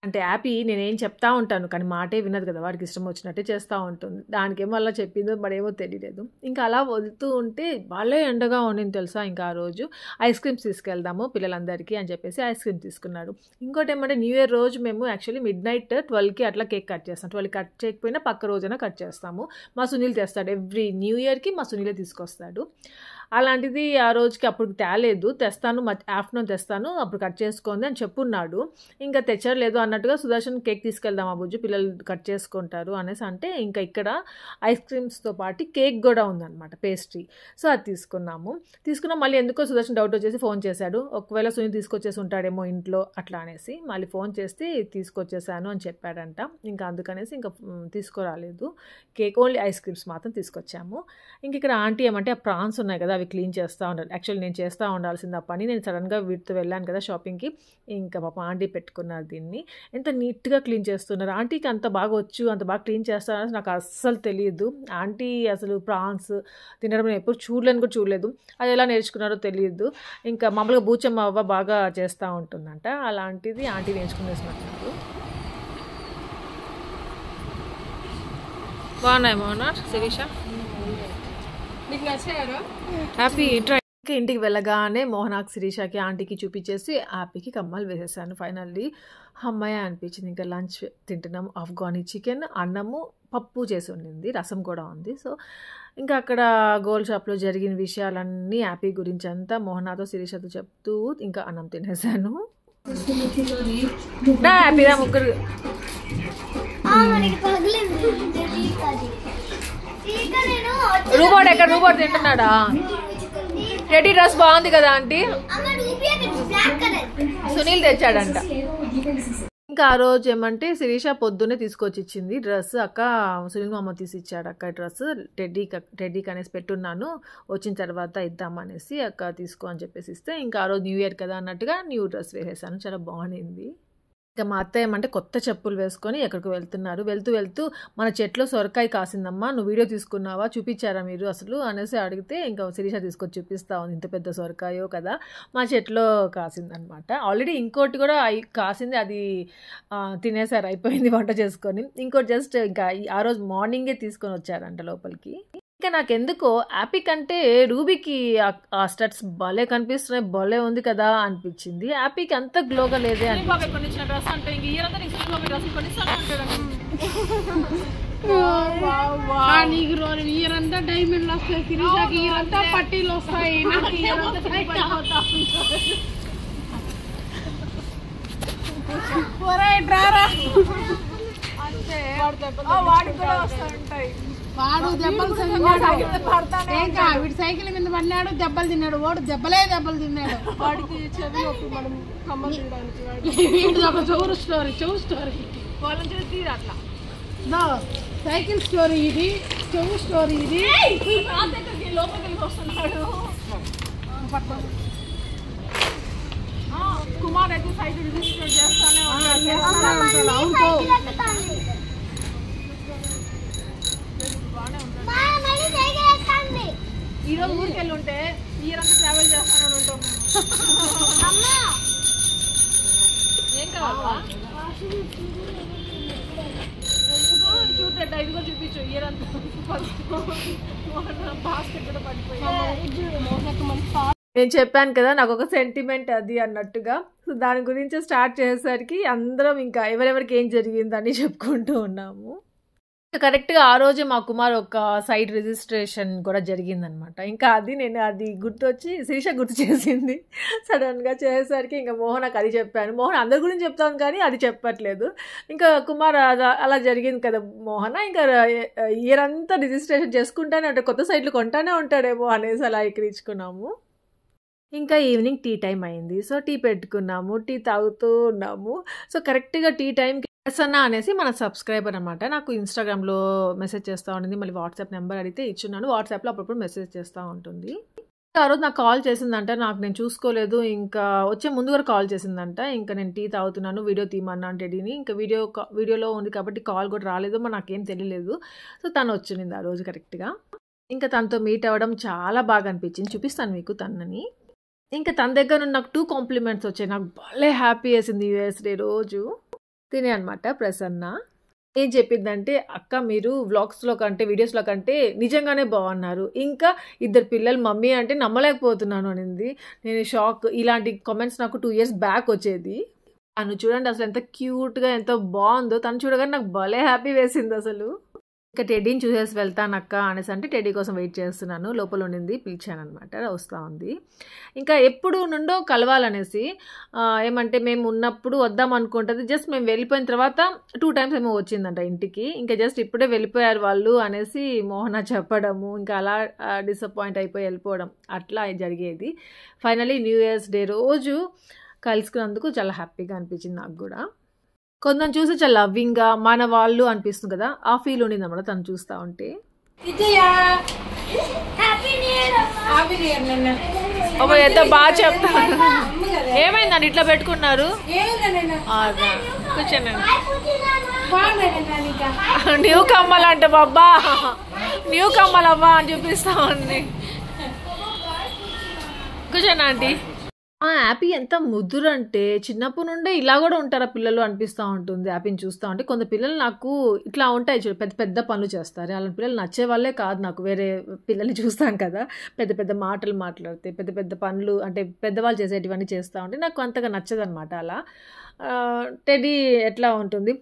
అంటే హ్యాపీ నేనేం చెప్తా ఉంటాను కానీ మాటే వినదు కదా, వాడికి ఇష్టం వచ్చినట్టే చేస్తూ ఉంటుంది. దానికేమో అలా చెప్పిందో మరేమో తెలియలేదు. ఇంకా అలా వదులుతూ ఉంటే వాళ్ళే ఎండగా ఉండింది తెలుసా. ఇంకా ఆ రోజు ఐస్ క్రీమ్స్ తీసుకెళ్దాము పిల్లలందరికీ అని చెప్పేసి ఐస్ క్రీమ్ తీసుకున్నాడు. ఇంకోటి ఏమంటే న్యూ ఇయర్ రోజు మేము యాక్చువల్లీ మిడ్-నైట్ 12కి అట్లా కేక్ కట్ చేస్తాం. 12కి కట్ చేయకపోయినా పక్క రోజైనా కట్ చేస్తాము. మా సునీల్ తెస్తాడు, ఎవ్రీ న్యూ ఇయర్కి మా సునీలే తీసుకొస్తాడు. అలాంటిది ఆ రోజుకి అప్పుడు తేలేదు, తెస్తాను ఆఫ్టర్నూన్ తెస్తాను అప్పుడు కట్ చేసుకోండి అని చెప్పున్నాడు. ఇంకా తెచ్చలేదు అన్నట్టుగా సుదర్శన్ కేక్ తీసుకెళ్దాం ఆ బుజ్జు పిల్లలు కట్ చేసుకుంటారు అనేసి అంటే ఇంకా ఇక్కడ ఐస్ క్రీమ్స్తో పాటు కేక్ కూడా ఉందన్నమాట, పేస్ట్రీ. సో అది తీసుకున్నాం. మళ్ళీ ఎందుకో సుదర్శన్ డౌట్ వచ్చేసి ఫోన్ చేశాడు, ఒకవేళ సునీల్ తీసుకొచ్చేసి ఉంటాడేమో ఇంట్లో అట్లా అనేసి. మళ్ళీ ఫోన్ చేస్తే తీసుకొచ్చేసాను అని చెప్పాడంట. ఇంకా అందుకనేసి ఇంకా తీసుకురాలేదు, కేక్ ఓన్లీ ఐస్ క్రీమ్స్ మాత్రం తీసుకొచ్చాము. ఇంక ఇక్కడ ఆంటీ ఏమంటే ఆ ప్రాన్స్ ఉన్నాయి కదా అవి క్లీన్ చేస్తూ ఉండాలి. యాక్చువల్లీ నేను చేస్తూ ఉండాల్సింది ఆ పని, నేను సడన్గా వీటితో వెళ్ళాను కదా షాపింగ్కి. ఇంకా పాప ఆంటీ పెట్టుకున్నారు దీన్ని, ఎంత నీట్గా క్లీన్ చేస్తున్నారు. ఆంటీకి అంత బాగా వచ్చు, అంత బాగా క్లీన్ చేస్తారని నాకు అస్సలు తెలియదు. ఆంటీ అసలు ప్రాన్స్ తినడం నేను ఎప్పుడు చూడలేదు, అది ఎలా నేర్చుకున్నారో తెలియదు. ఇంకా మామూలుగా బూచమ్మ అవ్వ బాగా చేస్తూ ఉంటుందంట, అలాంటిది ఆంటీ నేర్చుకునేసినట్టు. బాగున్నాయి మోహన శిరీష, నీకు నచ్చాయా? Happy try. ఇంకా ఇంటికి వెళ్ళగానే మోహనాకి శిరీషకి ఆంటీకి చూపించేసి హ్యాపీకి కమ్మలు వేసేసాను. ఫైనల్లీ అమ్మాయి అనిపించింది. ఇంకా లంచ్ తింటున్నాము, ఆఫ్ఘనీ చికెన్, అన్నము, పప్పు చేసి ఉండింది, రసం కూడా ఉంది. సో ఇంకా అక్కడ గోల్డ్ షాప్లో జరిగిన విషయాలన్నీ హ్యాపీ గురించి అంతా మోహనాతో శిరీషతో చెప్తూ ఇంకా అన్నం తినేసాను. హ్యాపీగా ముగ్గురు రూబోట్ ఎక్కడ, రూబోట్ తింటున్నాడా? రెడీ డ్రెస్ బాగుంది కదా ఆంటీ, సునీల్ తెచ్చాడంట. ఇంకా ఆ రోజు ఏమంటే శిరీష పొద్దున్నే తీసుకొచ్చి ఇచ్చింది డ్రెస్. అక్క సునీల్ మామ తీసి ఇచ్చాడు అక్క డ్రెస్, టెడ్డీకి అనేసి పెట్టున్నాను, వచ్చిన తర్వాత ఇద్దామనేసి అక్క తీసుకో అని చెప్పేసి ఇస్తే ఇంకా ఆ రోజు న్యూ ఇయర్ కదా అన్నట్టుగా న్యూ డ్రెస్ వేసేసాను, చాలా బాగుంది. ఇంకా మా అత్త ఏమంటే కొత్త చెప్పులు వేసుకొని ఎక్కడికి వెళ్తున్నారు. వెళ్తూ మన చెట్లో సొరకాయ కాసిందమ్మా, నువ్వు వీడియో తీసుకున్నావా, చూపించారా మీరు అసలు అనేసి అడిగితే ఇంకా శిరీష తీసుకొచ్చి చూపిస్తా ఉంది. ఇంత పెద్ద సొరకాయో కదా మా చెట్లో కాసిందనమాట. ఆల్రెడీ ఇంకోటి కూడా కాసింది, అది తినేసారు, అయిపోయింది వంట చేసుకొని. ఇంకోటి జస్ట్ ఇంకా ఆ రోజు మార్నింగే తీసుకొని వచ్చారంట లోపలికి. ఇంకా నాకెందుకో హ్యాపీ కంటే రూబీకి ఆ స్టడ్స్ భలే కనిపిస్తున్నాయి, భలే ఉంది కదా అనిపించింది. హ్యాపీకి అంత గ్లోగా లేదే అని. ఇయరంతా డైమండ్లు వస్తాయి, శిరీషకి ఇయరంతా పట్టీలు వస్తాయి, నాకు వాడు దెబ్బలు వీడి సైకిల్ మీద పడినాడు, దెబ్బలు తిన్నాడు, వాడు దెబ్బలు తిన్నాడు. వాడికి చెవి మనం కమ్మలు తినడానికి ఒక చెవు స్టోరీ వాళ్ళని చూసి అట్లా సైకిల్ స్టోరీ ఇది, చెవు స్టోరీ ఇది. లోపలికి వస్తున్నాడు కుమార్ అయితే సైకిల్ రిజిస్టర్ చేస్తానే ఈ రోజు ఊరికి వెళ్ళి ఉంటే ఈరంతా ట్రావెల్ చేస్తానని ఉంటాం. ఏం కావాలా చూడట, ఇదిగో చూపించు ఈరంతా బాస్కెట్ కూడా పడిపోయి. నేను చెప్పాను కదా నాకు ఒక సెంటిమెంట్ అది అన్నట్టుగా. సో దాని గురించి స్టార్ట్ చేసేసరికి అందరం ఇంకా ఎవరెవరికి ఏం జరిగిందని చెప్పుకుంటూ ఉన్నాము. కరెక్ట్గా ఆ రోజే మా కుమార్ ఒక సైట్ రిజిస్ట్రేషన్ కూడా జరిగిందనమాట. ఇంకా అది గుర్తొచ్చి శిరీష గుర్తు చేసింది సడన్గా చేసేసరికి. ఇంకా మోహన్ నాకు అది చెప్పాను. మోహన్ అందరి గురించి చెప్తాను కానీ అది చెప్పట్లేదు. ఇంకా కుమార్ అలా జరిగింది కదా మోహన్, ఇంకా ఇయర్ అంతా రిజిస్ట్రేషన్ చేసుకుంటానే ఉంటాడు, కొత్త సైట్లు కొంటానే ఉంటాడేమో అనేసి అలా ఎక్కిరించుకున్నాము. ఇంకా ఈవినింగ్ టీ టైం అయింది. సో టీ పెట్టుకున్నాము, టీ తాగుతూ ఉన్నాము. సో కరెక్ట్‌గా టీ టైంకి ప్రసన్న అనేసి మన సబ్స్క్రైబర్ అనమాట. నాకు ఇన్‌స్టాగ్రామ్‌లో మెసేజ్ చేస్తూ ఉండింది. మళ్ళీ వాట్సాప్ నెంబర్ అడిగితే ఇచ్చున్నాను. వాట్సాప్‌లో అప్పుడప్పుడు మెసేజ్ చేస్తూ ఉంటుంది. ఆ రోజు నాకు కాల్ చేసిందంట. నేను చూసుకోలేదు. ఇంకా వచ్చే ముందు వరకు కాల్ చేసిందంట. ఇంకా నేను టీ తాగుతున్నాను, వీడియో తీయమన్నాను టెడ్డీని. ఇంకా వీడియోలో ఉంది కాబట్టి కాల్ కూడా రాలేదు. మరి నాకేం తెలియలేదు. సో తను వచ్చింది ఆ రోజు కరెక్ట్‌గా. ఇంకా తనతో మీట్ అవ్వడం చాలా బాగా అనిపించింది. చూపిస్తాను మీకు తనని. ఇంకా తన దగ్గర నుండి నాకు 2 కాంప్లిమెంట్స్ వచ్చాయి. నాకు భలే హ్యాపీ వేసింది యూఎస్ డే రోజు. తినే అనమాట ప్రసన్న. ఏం చెప్పిందంటే, అక్క మీరు వ్లాగ్స్‌లో కంటే, వీడియోస్‌లో కంటే నిజంగానే బాగున్నారు. ఇంకా 2 పిల్లలు మమ్మీ అంటే నమ్మలేకపోతున్నాను అనింది. నేను షాక్. ఇలాంటి కామెంట్స్ నాకు 2 ఇయర్స్ బ్యాక్ వచ్చేది. తను చూడండి అసలు ఎంత క్యూట్‌గా ఎంత బాగుందో. తను చూడగానే నాకు భలే హ్యాపీ వేసింది అసలు. ఇంకా టెడ్డీని చూసేసి వెళ్తానక్క అనేసి అంటే టెడ్డీ కోసం వెయిట్ చేస్తున్నాను. లోపల ఉండింది, పిలిచానమాట. వస్తూ ఉంది. ఇంకా ఎప్పుడు నుండో కలవాలనేసి ఏమంటే మేము ఉన్నప్పుడు వద్దాం అనుకుంటుంది. జస్ట్ మేము వెళ్ళిపోయిన తర్వాత 2 టైమ్స్ ఏమో వచ్చిందంట ఇంటికి. ఇంకా జస్ట్ ఇప్పుడే వెళ్ళిపోయారు వాళ్ళు అనేసి మోహన చెప్పడము, ఇంకా అలా డిసప్పాయింట్ అయిపోయి వెళ్ళిపోవడం అట్లా జరిగేది. ఫైనలీ న్యూ ఇయర్స్ డే రోజు కలుసుకున్నందుకు చాలా హ్యాపీగా అనిపించింది నాకు కూడా. కొందరు చూసి చాలా లవ్వింగ్గా మన వాళ్ళు అనిపిస్తుంది కదా, ఆ ఫీల్ ఉండింది అన్నమాట తను చూస్తూ ఉంటే. ఎంత బాగా చెప్తాను. ఏమైందండి ఇట్లా పెట్టుకున్నారు? కూర్చోండి. న్యూ కమ్మలు అంటే బాబా, న్యూ కమ్మలు అవ్వా అని చూపిస్తా ఉంది. కూర్చోండి ఆంటీ. యాపీ ఎంత ముద్దురంటే చిన్నప్పటి నుండే ఇలా కూడా ఉంటారా పిల్లలు అనిపిస్తూ ఉంటుంది యాపీని చూస్తూ ఉంటే. కొంత పిల్లలు నాకు ఇట్లా ఉంటాయి చూడు, పెద్ద పెద్ద పనులు చేస్తారు. అలాంటి పిల్లలు నచ్చే వాళ్ళే కాదు నాకు. వేరే పిల్లల్ని చూస్తాను కదా, పెద్ద పెద్ద మాటలు మాట్లాడితే, పెద్ద పెద్ద పనులు అంటే పెద్దవాళ్ళు చేసేటివన్నీ చేస్తూ ఉంటే నాకు అంతగా నచ్చదనమాట. అలా టెడ్డీ ఎట్లా ఉంటుంది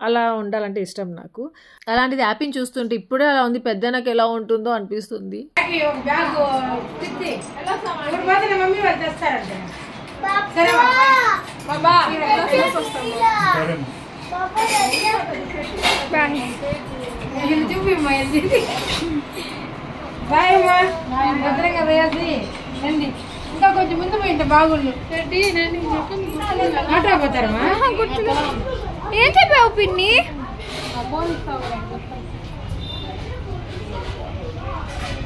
అలా ఉండాలంటే ఇష్టం నాకు. అలాంటిది యాపీని చూస్తుంటే ఇప్పుడే అలా ఉంది, పెద్ద నాకు ఎలా ఉంటుందో అనిపిస్తుంది. ఇంకా కొంచెం ముందు పోయింటే బాగుండు. మాట్లాడపోతారమ్మా. ఏం చెప్పావు పిన్ని?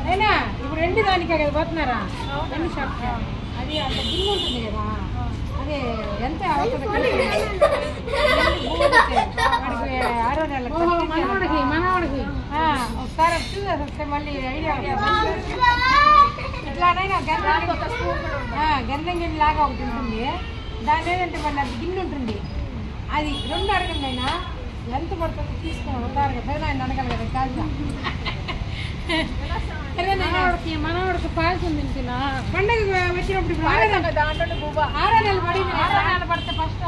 అయినా ఇప్పుడు ఎండి దానికే కదా పోతున్నారా? ఎండి షాప్ అది అంత గిన్నె ఉంటుంది కదా, అదే ఎంత అవుతుంది వాడికి 6వ నెలకి మనవాడికి ఒకసారి చూసేసి వస్తే మళ్ళీ ఐడియా ఇట్లానైనా గంధం గిన్నె లాగా ఒకటి ఉంటుంది. దాని ఏదంటే మళ్ళీ అది గిన్నె ఉంటుంది. అది 2 అడగండి అయినా ఎంత పడుతుంది తీసుకుని ఉంటారు కదా, ఆయన అడగాలి కదా కాదు. మనవాడికి పాల్సింది పండుగ వచ్చినప్పుడు 6వ నెల పడితే ఫస్ట్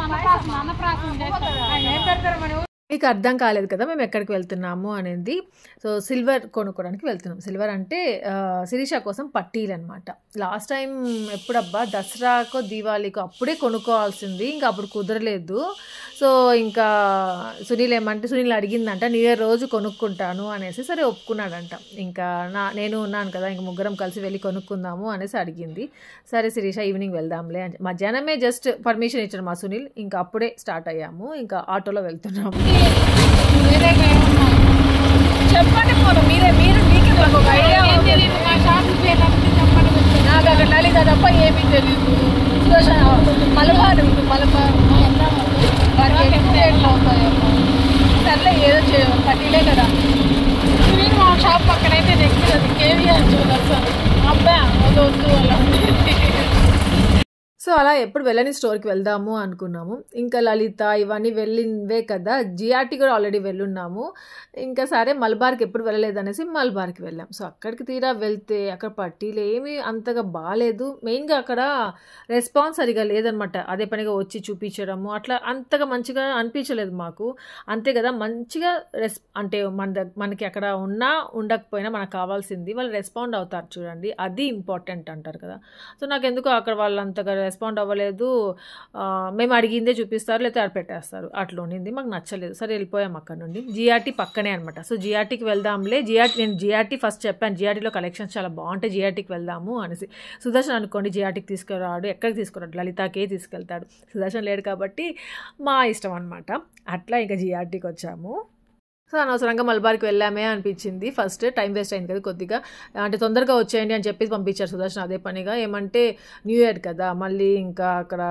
అన్నప్రాసం చేస్తారు. ఏం పెడతారు మన మీకు అర్థం కాలేదు కదా మేము ఎక్కడికి వెళ్తున్నాము అనేది. సో సిల్వర్ కొనుక్కోవడానికి వెళ్తున్నాం. సిల్వర్ అంటే శిరీష కోసం పట్టీలు అనమాట. లాస్ట్ టైం ఎప్పుడబ్బా దసరాకో దీవాళికో అప్పుడే కొనుక్కోవాల్సింది, ఇంకా అప్పుడు కుదరలేదు. సో ఇంకా సునీల్ అడిగిందంట న్యూ ఇయర్ రోజు కొనుక్కుంటాను అనేసి. సరే ఒప్పుకున్నాడంట. ఇంకా నేను ఉన్నాను కదా, ఇంక ముగ్గురం కలిసి వెళ్ళి కొనుక్కుందాము అనేసి అడిగింది. సరే శిరీష ఈవినింగ్ వెళ్దాంలే అని మధ్యాహ్నమే జస్ట్ పర్మిషన్ ఇచ్చాడు మా సునీల్. ఇంకా అప్పుడే స్టార్ట్ అయ్యాము, ఇంకా ఆటోలో వెళ్తున్నాము. చెప్పండి పోను మీరే, మీకే మాకు ఒక ఐడియా ఉంది. మా షాప్ పేరు చెప్పండి. నాకు అక్కడ లలిత తప్ప ఏమీ తెలియదు. మలబారు వారికి ఎంత రేట్లు అవుతాయేమో. సర్లే ఏదో పట్టిలే కదా. మీరు మా షాప్ పక్కనైతే నెక్కినది కేవీఆర్ జ్యువెలర్స్ అని. అబ్బా వద్దు అలా. సో అలా ఎప్పుడు వెళ్ళని స్టోర్కి వెళ్దాము అనుకున్నాము. ఇంకా లలిత ఇవన్నీ వెళ్ళినవే కదా, జిఆర్టీ కూడా ఆల్రెడీ వెళ్ళున్నాము. ఇంకా సరే మలబార్కి ఎప్పుడు వెళ్ళలేదనేసి మలబార్కి వెళ్ళాం. సో అక్కడికి తీరా వెళ్తే అక్కడ పట్టీలు ఏమీ అంతగా బాగాలేదు. మెయిన్గా అక్కడ రెస్పాన్స్ సరిగా లేదనమాట. అదే పనిగా వచ్చి చూపించడము అట్లా అంతగా మంచిగా అనిపించలేదు మాకు. అంతే కదా, మంచిగా అంటే మనకి అక్కడ ఉన్నా ఉండకపోయినా మనకు కావాల్సింది వాళ్ళు రెస్పాండ్ అవుతారు చూడండి, అది ఇంపార్టెంట్ అంటారు కదా. సో నాకు ఎందుకో అక్కడ వాళ్ళు అంతగా రెస్పాండ్ అవ్వలేదు, మేము అడిగిందే చూపిస్తారు లేకపోతే ఆడ పెట్టేస్తారు, అట్లా ఉండింది. మాకు నచ్చలేదు. సరే వెళ్ళిపోయాం అక్కడ నుండి. జిఆర్టీ పక్కనే అనమాట. సో జిఆర్టీకి వెళ్దాంలే, నేను జిఆర్టీ ఫస్ట్ చెప్పాను, జిఆర్టీలో కలెక్షన్స్ చాలా బాగుంటాయి, జిఆర్టీకి వెళ్దాము అనేసి. సుదర్శన్ అనుకోండి జిఆర్టీకి తీసుకురాడు, ఎక్కడికి తీసుకురాడు, లలితాకే తీసుకెళ్తాడు. సుదర్శన్ లేడు కాబట్టి మా ఇష్టం అనమాట. అట్లా ఇంకా జిఆర్టీకి వచ్చాము. సో అనవసరంగా మల్బార్కి వెళ్ళామే అనిపించింది. ఫస్ట్ టైం వేస్ట్ అయింది కదా కొద్దిగా, అంటే తొందరగా వచ్చేయండి అని చెప్పి పంపించారు సుదర్శన్ అదే పనిగా. ఏమంటే న్యూ ఇయర్ కదా, మళ్ళీ ఇంకా అక్కడ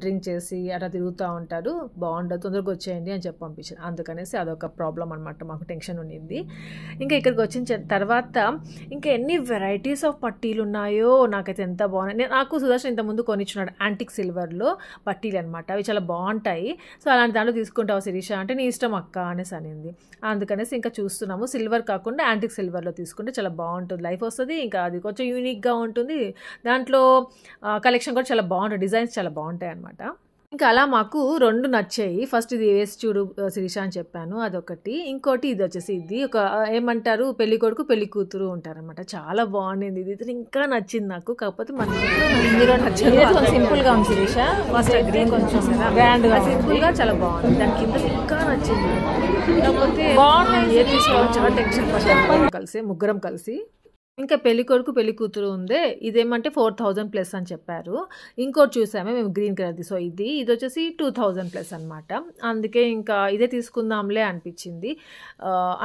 డ్రింక్ చేసి అట్లా తిరుగుతూ ఉంటారు, బాగుండదు, తొందరగా వచ్చేయండి అని చెప్పి పంపించారు. అందుకనేసి అదొక ప్రాబ్లం అనమాట, మాకు టెన్షన్ ఉండింది. ఇంకా ఇక్కడికి వచ్చిన తర్వాత ఇంకా ఎన్ని వెరైటీస్ ఆఫ్ పట్టీలు ఉన్నాయో, నాకైతే ఎంత బాగున్నాయి. నాకు సుదర్శన్ ఇంతకుముందు కొనిచ్చున్నాడు యాంటిక్ సిల్వర్లో పట్టీలు అనమాట, అవి చాలా బాగుంటాయి. సో అలాంటి దాంట్లో తీసుకుంటావు శిరీష అంటే, నీ ఇష్టం అక్క అనేసి అనింది. అందుకనేసి ఇంకా చూస్తున్నాము, సిల్వర్ కాకుండా యాంటిక్ సిల్వర్లో తీసుకుంటే చాలా బాగుంటుంది, లైఫ్ వస్తుంది, ఇంకా అది కొంచెం యూనిక్గా ఉంటుంది. దాంట్లో కలెక్షన్ కూడా చాలా బాగుంటుంది, డిజైన్స్ చాలా బాగుంటాయి అనమాట. ఇంకా అలా మాకు 2 నచ్చాయి. ఫస్ట్ ఇది వేసి చూడు శిరీష అని చెప్పాను, అదొకటి. ఇంకోటి ఇది వచ్చేసి ఇది ఒక ఏమంటారు, పెళ్లి కొడుకు పెళ్లి కూతురు ఉంటారనమాట, చాలా బాగుండింది. ఇది ఇంకా నచ్చింది నాకు. కాకపోతే మన ఇందులో నచ్చింది సింపుల్గా ఉంది శిరీష, ఫస్ట్ గ్రీన్ కొంచెం గ్రాండ్గా సింపుల్గా చాలా బాగుంది. దాని కింద ఇంకా నచ్చింది. కాకపోతే ఏ తీసుకోవాలి, చాలా టెన్షన్ పడ్డాను ముగ్గురం కలిసి. ఇంకా పెళ్లి కొడుకు పెళ్లి కూతురు ఉందే, ఇదేమంటే 4000+ అని చెప్పారు. ఇంకోటి చూసామే మేము గ్రీన్ కలర్ది. సో ఇది వచ్చేసి 2000+ అనమాట. అందుకే ఇంకా ఇదే తీసుకుందాంలే అనిపించింది.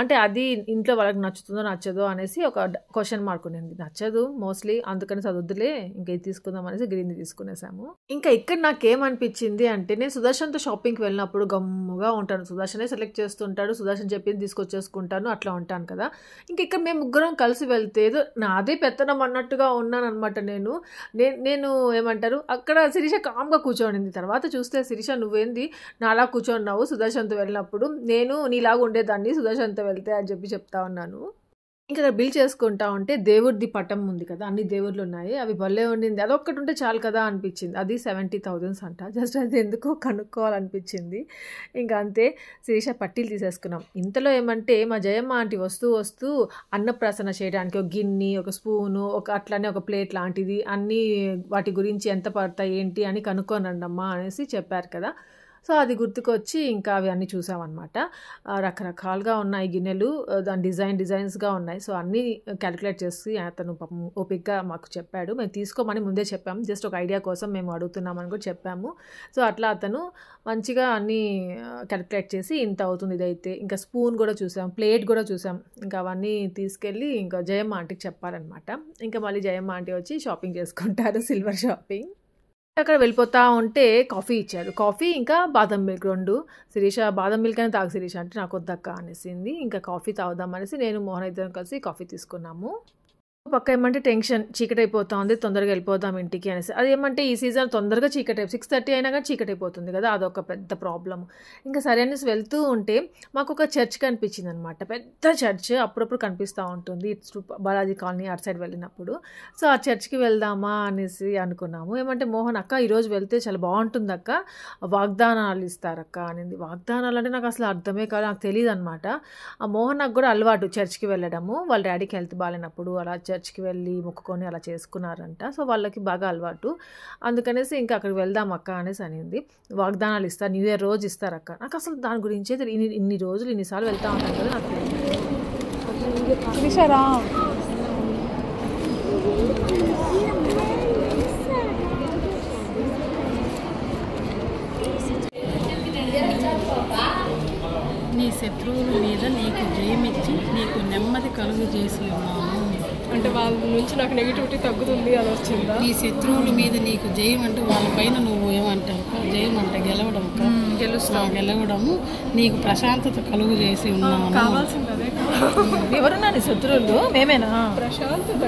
అంటే అది ఇంట్లో వాళ్ళకి నచ్చుతుందో నచ్చదో అనేసి ఒక క్వశ్చన్ మార్క్ ఉంది. నచ్చదు మోస్ట్లీ, అందుకని చదువుతులే ఇంకా ఇది తీసుకుందాం అనేసి గ్రీన్ తీసుకునేసాము. ఇంకా ఇక్కడ నాకేమనిపించింది అంటే, నేను సుదర్శన్తో షాపింగ్కి వెళ్ళినప్పుడు గమ్ముగా ఉంటాను, సుదర్శనే సెలెక్ట్ చేస్తుంటాడు, సుదర్శన్ చెప్పింది తీసుకొచ్చేసుకుంటాను, అట్లా ఉంటాను కదా. ఇంకా ఇక్కడ మేము ముగ్గురం కలిసి వెళ్తే నాదే పెత్తనం అన్నట్టుగా ఉన్నాను అనమాట. నేను ఏమంటారు, అక్కడ శిరీష కామ్గా కూర్చోనింది. తర్వాత చూస్తే, శిరీష నువ్వేంది నాలా కూర్చోన్నావు సుదర్శన్తో వెళ్ళినప్పుడు, నేను నీలాగా ఉండేదాన్ని సుదర్శన్తో వెళ్తే అని చెప్పి చెప్తా ఉన్నాను. ఇంకా అక్కడ బిల్ చేసుకుంటా ఉంటే దేవుడిది పటం ఉంది కదా, అన్ని దేవుళ్ళు ఉన్నాయి, అవి భలే ఉండింది. అదొక్కటి ఉంటే చాలు కదా అనిపించింది. అది 70,000 అంట. జస్ట్ అది ఎందుకో కనుక్కోవాలనిపించింది. ఇంకా అంతే, శిరీష పట్టీలు తీసేసుకున్నాం. ఇంతలో ఏమంటే మా జయమ్మ ఆంటీ వస్తూ అన్నప్రాసన చేయడానికి ఒక గిన్నె, ఒక స్పూను, అట్లనే ఒక ప్లేట్ లాంటిది, అన్నీ వాటి గురించి ఎంత పడతాయి ఏంటి అని కనుక్కోనండమ్మా అనేసి చెప్పారు కదా. సో అది గుర్తుకొచ్చి ఇంకా అవి అన్నీ చూసామన్నమాట. రకరకాలుగా ఉన్నాయి గిన్నెలు, దాని డిజైన్స్గా ఉన్నాయి. సో అన్నీ క్యాలిక్యులేట్ చేసి అతను పాపం ఓపిక్గా మాకు చెప్పాడు. మేము తీసుకోమని ముందే చెప్పాము, జస్ట్ ఒక ఐడియా కోసం మేము అడుగుతున్నామని కూడా చెప్పాము. సో అట్లా అతను మంచిగా అన్నీ క్యాలిక్యులేట్ చేసి ఇంత అవుతుంది ఇదైతే. ఇంకా స్పూన్ కూడా చూసాం, ప్లేట్ కూడా చూసాం. ఇంకా అవన్నీ తీసుకెళ్ళి ఇంకా జయమ్మ ఆంటీకి చెప్పారనమాట. ఇంకా మళ్ళీ జయమ్మ ఆంటీ వచ్చి షాపింగ్ చేసుకుంటారు, సిల్వర్ షాపింగ్. అక్కడ వెళ్ళిపోతూ ఉంటే కాఫీ ఇచ్చారు, కాఫీ ఇంకా బాదం మిల్క్ 2. శిరీష బాదం మిల్క్ అని తాగు శిరీష అంటే, నాకు వద్దక్క అనేసింది. ఇంకా కాఫీ తాగుదాం అనేసి నేను మోహన్ ఇద్దరం కలిసి కాఫీ తీసుకున్నాము. పక్క ఏమంటే టెన్షన్, చీకటి అయిపోతా ఉంది, తొందరగా వెళ్ళిపోదాం ఇంటికి అనేసి. అది ఏమంటే ఈ సీజన్ తొందరగా చీకటి 6:30 అయినా కానీ చీకటి అయిపోతుంది కదా, అదొక పెద్ద ప్రాబ్లం. ఇంకా సరే అనేసి వెళ్తూ ఉంటే మాకు ఒక చర్చ్ కనిపించింది అనమాట, పెద్ద చర్చ్ అప్పుడప్పుడు కనిపిస్తూ ఉంటుంది బాలాజీ కాలనీ అటు సైడ్ వెళ్ళినప్పుడు. సో ఆ చర్చ్కి వెళ్దామా అనేసి అనుకున్నాము. ఏమంటే మోహన్ అక్క ఈరోజు వెళ్తే చాలా బాగుంటుంది అక్క, వాగ్దానాలు ఇస్తారక్క అనింది. వాగ్దానాలు అంటే నాకు అసలు అర్థమే కాదు, నాకు తెలియదు అనమాట. ఆ మోహన్ నాకు కూడా అలవాటు చర్చ్కి వెళ్ళడము, వాళ్ళ డాడీకి హెల్త్ బాగాలేనప్పుడు అలా చర్చ్కి వెళ్ళి మొక్కుకొని అలా చేసుకున్నారంట. సో వాళ్ళకి బాగా అలవాటు, అందుకనేసి ఇంకా అక్కడికి వెళ్దాం అక్క అనేసి అనింది. వాగ్దానాలు ఇస్తారు, న్యూ ఇయర్ రోజు ఇస్తారక్క. నాకు అసలు దాని గురించే ఇన్ని రోజులు ఇన్నిసార్లు వెళ్తూ ఉంటాను కదా, నాకు చూసారా నీ శత్రువుల మీద నీకు జయమిచ్చి నీకు నెమ్మది కలుగు చేసి ఉన్నాను. అంటే వాళ్ళ నుంచి నాకు నెగిటివిటీ తగ్గుతుంది అని వచ్చిందా? నీ శత్రువుల మీద నీకు జయం అంటే వాళ్ళ పైన నువ్వు ఏమంటావు, జయం అంటే గెలవడం, గెలవడము, నీకు ప్రశాంతత కలుగు చేసి ఉన్నాను. కావాల్సిందే. ఎవరున్నా నీ శత్రువులు? మేమేనా? ప్రశాంతత,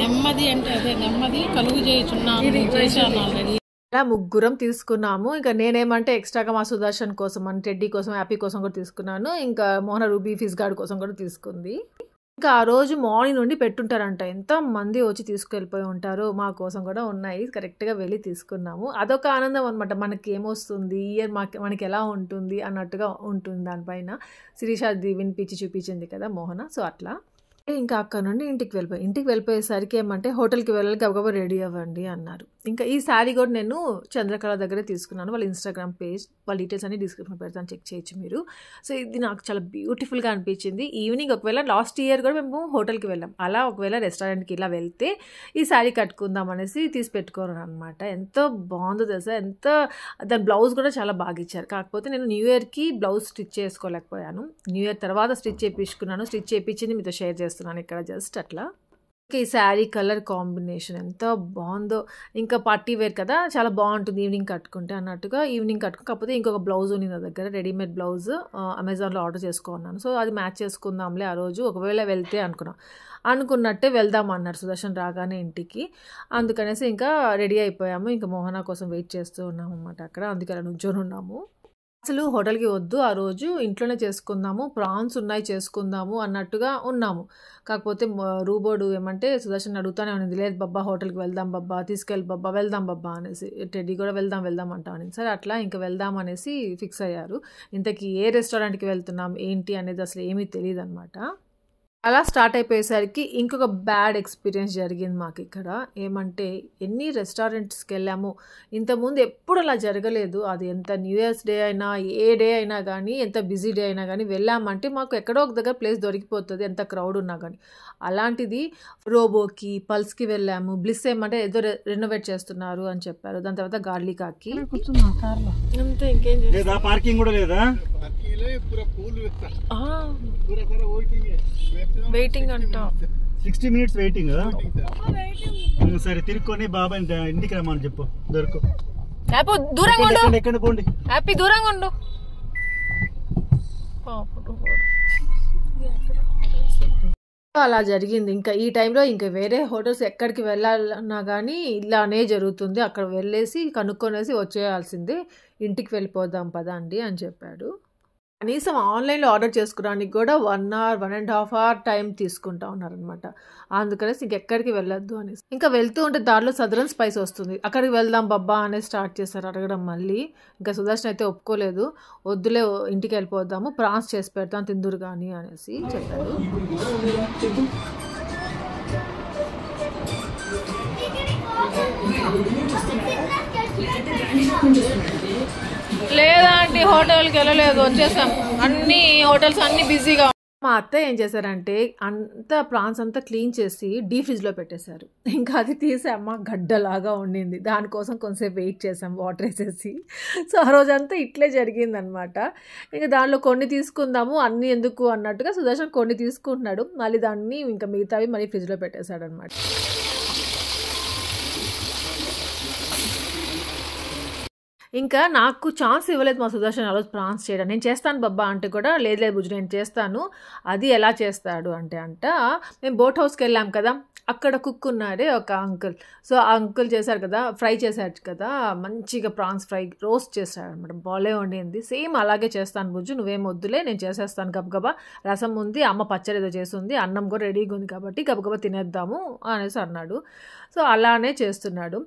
నెమ్మది అంటే అదే, నెమ్మది కలుగు చేయుచున్నాను, చేశాను ఆల్రెడీ. అలా ముగ్గురం తీసుకున్నాము. ఇంకా నేనేమంటే ఎక్స్ట్రాగా మా సుదర్శన్ కోసం, మన టెడ్డీ కోసం, హ్యాపీ కోసం కూడా తీసుకున్నాను. ఇంకా మోహన రూబీ ఫిజ్ గార్డ్ కోసం కూడా తీసుకుంది. ఇంకా ఆ రోజు మార్నింగ్ నుండి పెట్టుంటారంట, ఎంతమంది వచ్చి తీసుకెళ్ళిపోయి ఉంటారు. మా కోసం కూడా ఉన్నాయి, కరెక్ట్గా వెళ్ళి తీసుకున్నాము. అదొక ఆనందం అనమాట, మనకి ఏమొస్తుంది ఇయర్ మనకి ఎలా ఉంటుంది అన్నట్టుగా ఉంటుంది. దానిపైన శిరీష అది వినిపించి చూపించింది కదా మోహన. సో అట్లా ఇంకా అక్కడ నుండి ఇంటికి వెళ్ళిపోయేసరికి ఏమంటే హోటల్కి వెళ్ళాలి, గబగబా రెడీ అవ్వండి అన్నారు. ఇంకా ఈ శారీ కూడా నేను చంద్రకళ దగ్గరే తీసుకున్నాను. వాళ్ళ ఇన్స్టాగ్రామ్ పేజ్, వాళ్ళ డీటెయిల్స్ అన్ని డిస్క్రిప్షన్ పెడతాను, చెక్ చేయొచ్చు మీరు. సో ఇది నాకు చాలా బ్యూటిఫుల్గా అనిపించింది. ఈవినింగ్ ఒకవేళ లాస్ట్ ఇయర్ కూడా మేము హోటల్కి వెళ్ళాం, అలా ఒకవేళ రెస్టారెంట్కి ఇలా వెళ్తే ఈ శారీ కట్టుకుందాం అనేసి తీసి పెట్టుకోను అనమాట. ఎంతో బాగుందో తెలుసా, దాని బ్లౌజ్ కూడా చాలా బాగా ఇచ్చారు. కాకపోతే నేను న్యూ ఇయర్కి బ్లౌజ్ స్టిచ్ చేసుకోలేకపోయాను. న్యూ ఇయర్ తర్వాత స్టిచ్ చేయించుకున్నాను. స్టిచ్ చేయించింది మీతో షేర్ చేస్తున్నాను ఇక్కడ జస్ట్ అట్లా. ఇంకా ఈ శారీ కలర్ కాంబినేషన్ ఎంత బాగుందో. ఇంకా పార్టీ వేర్ కదా, చాలా బాగుంటుంది ఈవినింగ్ కట్టుకుంటే అన్నట్టుగా. ఈవినింగ్ కాకపోతే ఇంకొక బ్లౌజ్ ఉంది నా దగ్గర, రెడీమేడ్ బ్లౌజ్ అమెజాన్లో ఆర్డర్ చేసుకున్నాను. సో అది మ్యాచ్ చేసుకుందాంలే ఆ రోజు ఒకవేళ వెళ్తే అనుకున్నట్టే వెళ్దాం అన్నారు సుదర్శన్ రాగానే ఇంటికి. అందుకనేసి ఇంకా రెడీ అయిపోయాము. ఇంకా మోహన కోసం వెయిట్ చేస్తూ ఉన్నాము అన్నమాట అక్కడ. అందుకని నుంచొని ఉన్నాము. అసలు హోటల్కి వద్దు, ఆ రోజు ఇంట్లోనే చేసుకుందాము, ప్రాన్స్ ఉన్నాయి చేసుకుందాము అన్నట్టుగా ఉన్నాము. కాకపోతే రూబోర్డు ఏమంటే సుదర్శన్ అడుగుతానే ఉన్నది, లేదు బాబా హోటల్కి వెళ్దాం బాబా, తీసుకెళ్ళి బాబా, వెళ్దాం బాబా అనేసి. టెడ్డీ కూడా వెళ్దాం అంటాను. సరే అట్లా ఇంకా వెళ్దాం అనేసి ఫిక్స్ అయ్యారు. ఇంతకీ ఏ రెస్టారెంట్కి వెళ్తున్నాం ఏంటి అనేది అసలు ఏమీ తెలియదు అనమాట. అలా స్టార్ట్ అయిపోయేసరికి ఇంకొక బ్యాడ్ ఎక్స్పీరియన్స్ జరిగింది మాకు ఇక్కడ. ఏమంటే ఎన్ని రెస్టారెంట్స్కి వెళ్ళాము, ఇంతకుముందు ఎప్పుడు అలా జరగలేదు. అది ఎంత న్యూ ఇయర్స్ డే అయినా, ఏ డే అయినా కానీ, ఎంత బిజీ డే అయినా కానీ వెళ్ళామంటే మాకు ఎక్కడో ఒక దగ్గర ప్లేస్ దొరికిపోతుంది, ఎంత క్రౌడ్ ఉన్నా కానీ. అలాంటిది రోబోకి, పల్స్కి వెళ్ళాము. బ్లిస్ ఏమంటే ఏదో రెనోవేట్ చేస్తున్నారు అని చెప్పారు. దాని తర్వాత గార్లికాకి అంతే, ఇంకేం లేదా పార్కింగ్ కూడా లేదా, వెయిటింగ్ అంటా. 60 minutes వెయిటింగ్. సరే తిరుక్కొని బాబాయ్ ఇంటికి రమ్మని చెప్పు, దొరుకు. ఎక్కడ పోండి, హ్యాపీ దూరంగా ఉండు. అలా జరిగింది. ఇంకా ఈ టైంలో ఇంకా వేరే హోటల్స్ ఎక్కడికి వెళ్ళాలన్నా కానీ ఇలానే జరుగుతుంది. అక్కడ వెళ్ళేసి కనుక్కొనేసి వచ్చేయాల్సిందే, ఇంటికి వెళ్ళిపోదాం పదండి అని చెప్పాడు. కనీసం ఆన్లైన్లో ఆర్డర్ చేసుకోవడానికి కూడా 1 hour 1.5 hour టైం తీసుకుంటా ఉన్నారనమాట. అందుకనేసి ఇంకెక్కడికి వెళ్ళొద్దు అనేసి. ఇంకా వెళ్తూ ఉంటే దారిలో సదరన్ స్పైస్ వస్తుంది, అక్కడికి వెళ్దాం బాబా అనేది స్టార్ట్ చేశారు అడగడం. మళ్ళీ ఇంకా సుదర్శన్ అయితే ఒప్పుకోలేదు, వద్దులే ఇంటికి వెళ్ళిపోదాము, ప్రాన్స్ చేసి పెడతాం తిందురు కానీ అనేసి చెప్పారు. లేదా అంటే హోటల్కి వెళ్ళలేదు, వచ్చేసాం. అన్ని హోటల్స్ అన్ని బిజీగా. మా అత్తయ్య ఏం చేశారంటే అంతా ప్రాన్స్ అంతా క్లీన్ చేసి డీ ఫ్రిడ్జ్లో పెట్టేశారు. ఇంకా అది తీసి అమ్మ గడ్డలాగా ఉండింది, దానికోసం కొంచెంసేపు వెయిట్ చేసాం వాటర్ వేసేసి. సో ఆ రోజంతా ఇట్లే జరిగిందనమాట. ఇంకా దానిలో కొన్ని తీసుకుందాము, అన్నీ ఎందుకు అన్నట్టుగా సుదర్శన్ కొన్ని తీసుకుంటున్నాడు, మళ్ళీ దాన్ని ఇంకా మిగతావి మళ్ళీ ఫ్రిడ్జ్లో పెట్టేశాడు అనమాట. ఇంకా నాకు ఛాన్స్ ఇవ్వలేదు మా సుదర్శన్ ఆ రోజు ప్రాన్స్ చేయడం. నేను చేస్తాను బాబా అంటే కూడా లేదు బుజ్జి నేను చేస్తాను. అది ఎలా చేస్తాడు అంటే మేము బోట్ హౌస్కి వెళ్ళాం కదా, అక్కడ కుక్ ఉన్నాడే ఒక అంకుల్. సో ఆ అంకుల్ చేశారు కదా, ఫ్రై చేశారు కదా, మంచిగా ప్రాన్స్ ఫ్రై రోస్ట్ చేశాడు అనమాట. బాలే వండింది. సేమ్ అలాగే చేస్తాను బుజ్జు, నువ్వేం వద్దులే నేను చేసేస్తాను గబగబా. రసం ఉంది, అమ్మ పచ్చడి ఏదో చేస్తుంది, అన్నం కూడా రెడీగా ఉంది కాబట్టి గబగబా తినేద్దాము అనేసి అన్నాడు. సో అలానే చేస్తున్నాడు.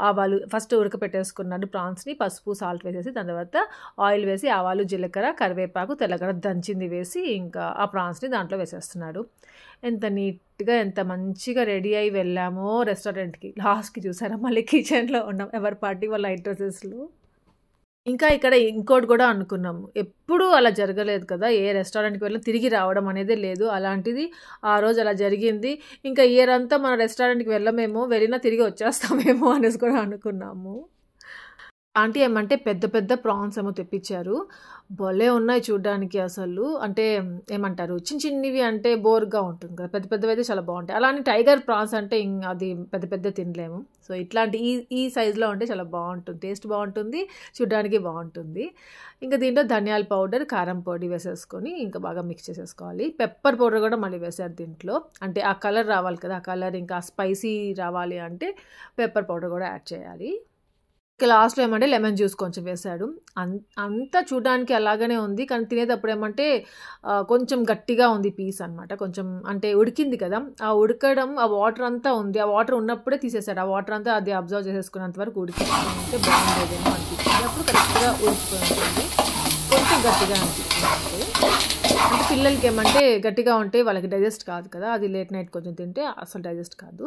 ఆవాలు ఫస్ట్ ఉడకపెట్టేసుకున్నాడు ప్రాన్స్ని, పసుపు సాల్ట్ వేసేసి దాని తర్వాత ఆయిల్ వేసి ఆవాలు జీలకర్ర కరివేపాకు తెల్లగడ్డ దంచింది వేసి ఇంకా ఆ ప్రాన్స్ని దాంట్లో వేసేస్తున్నాడు. ఎంత నీట్గా ఎంత మంచిగా రెడీ అయి వెళ్ళామో రెస్టారెంట్కి. లాస్ట్కి చూసారా మళ్ళీ కిచెన్లో ఉన్నాం ఎవరి పార్టీ వాళ్ళ నైట్ డ్రెస్సెస్లో. ఇంకా ఇక్కడ ఇంకోటి కూడా అనుకున్నాము, ఎప్పుడూ అలా జరగలేదు కదా, ఏ రెస్టారెంట్కి వెళ్ళి తిరిగి రావడం అనేది లేదు. అలాంటిది ఆ రోజు అలా జరిగింది. ఇంకా ఇయర్ అంతా మన రెస్టారెంట్కి వెళ్ళమేమో, వెళ్ళినా తిరిగి వచ్చేస్తామేమో అనేసి కూడా అనుకున్నాము. ఆంటీ ఏమంటే పెద్ద పెద్ద ప్రాన్స్ ఏమో తెప్పించారు, భలే ఉన్నాయి చూడ్డానికి. అసలు అంటే ఏమంటారు చిన్నవి అంటే బోర్గా ఉంటుంది కదా, పెద్ద పెద్దవి అయితే చాలా బాగుంటాయి. అలానే టైగర్ ప్రాన్స్ అంటే అది పెద్ద పెద్ద తినలేము. సో ఇట్లాంటి ఈ సైజులో ఉంటే చాలా బాగుంటుంది, టేస్ట్ బాగుంటుంది, చూడ్డానికి బాగుంటుంది. ఇంకా దీంట్లో ధనియాల పౌడర్ కారం పొడి వేసేసుకొని ఇంకా బాగా మిక్స్ చేసేసుకోవాలి. పెప్పర్ పౌడర్ కూడా మళ్ళీ వేసారు దీంట్లో, అంటే ఆ కలర్ రావాలి కదా, ఆ కలర్ ఇంకా స్పైసీ రావాలి అంటే పెప్పర్ పౌడర్ కూడా యాడ్ చేయాలి. ఇక లాస్ట్లో ఏమంటే లెమన్ జ్యూస్ కొంచెం వేశాడు. అంతా చూడడానికి అలాగనే ఉంది, కానీ తినేటప్పుడు ఏమంటే కొంచెం గట్టిగా ఉంది పీస్ అనమాట. కొంచెం అంటే ఉడికింది కదా, ఆ ఉడకడం ఆ వాటర్ అంతా ఉంది, ఆ వాటర్ ఉన్నప్పుడే తీసేసాడు. ఆ వాటర్ అంతా అది అబ్జర్వ్ చేసేసుకున్నంత వరకు ఉడికింటే బాగుండేదేమో అనిపించింది. అప్పుడు కరెక్ట్గా ఉడికిపోయి ఉంటుంది. కొంచెం గట్టిగా అనిపించింది. అంటే పిల్లలకి ఏమంటే గట్టిగా ఉంటే వాళ్ళకి డైజెస్ట్ కాదు కదా, అది లేట్ నైట్ కొంచెం తింటే అసలు డైజెస్ట్ కాదు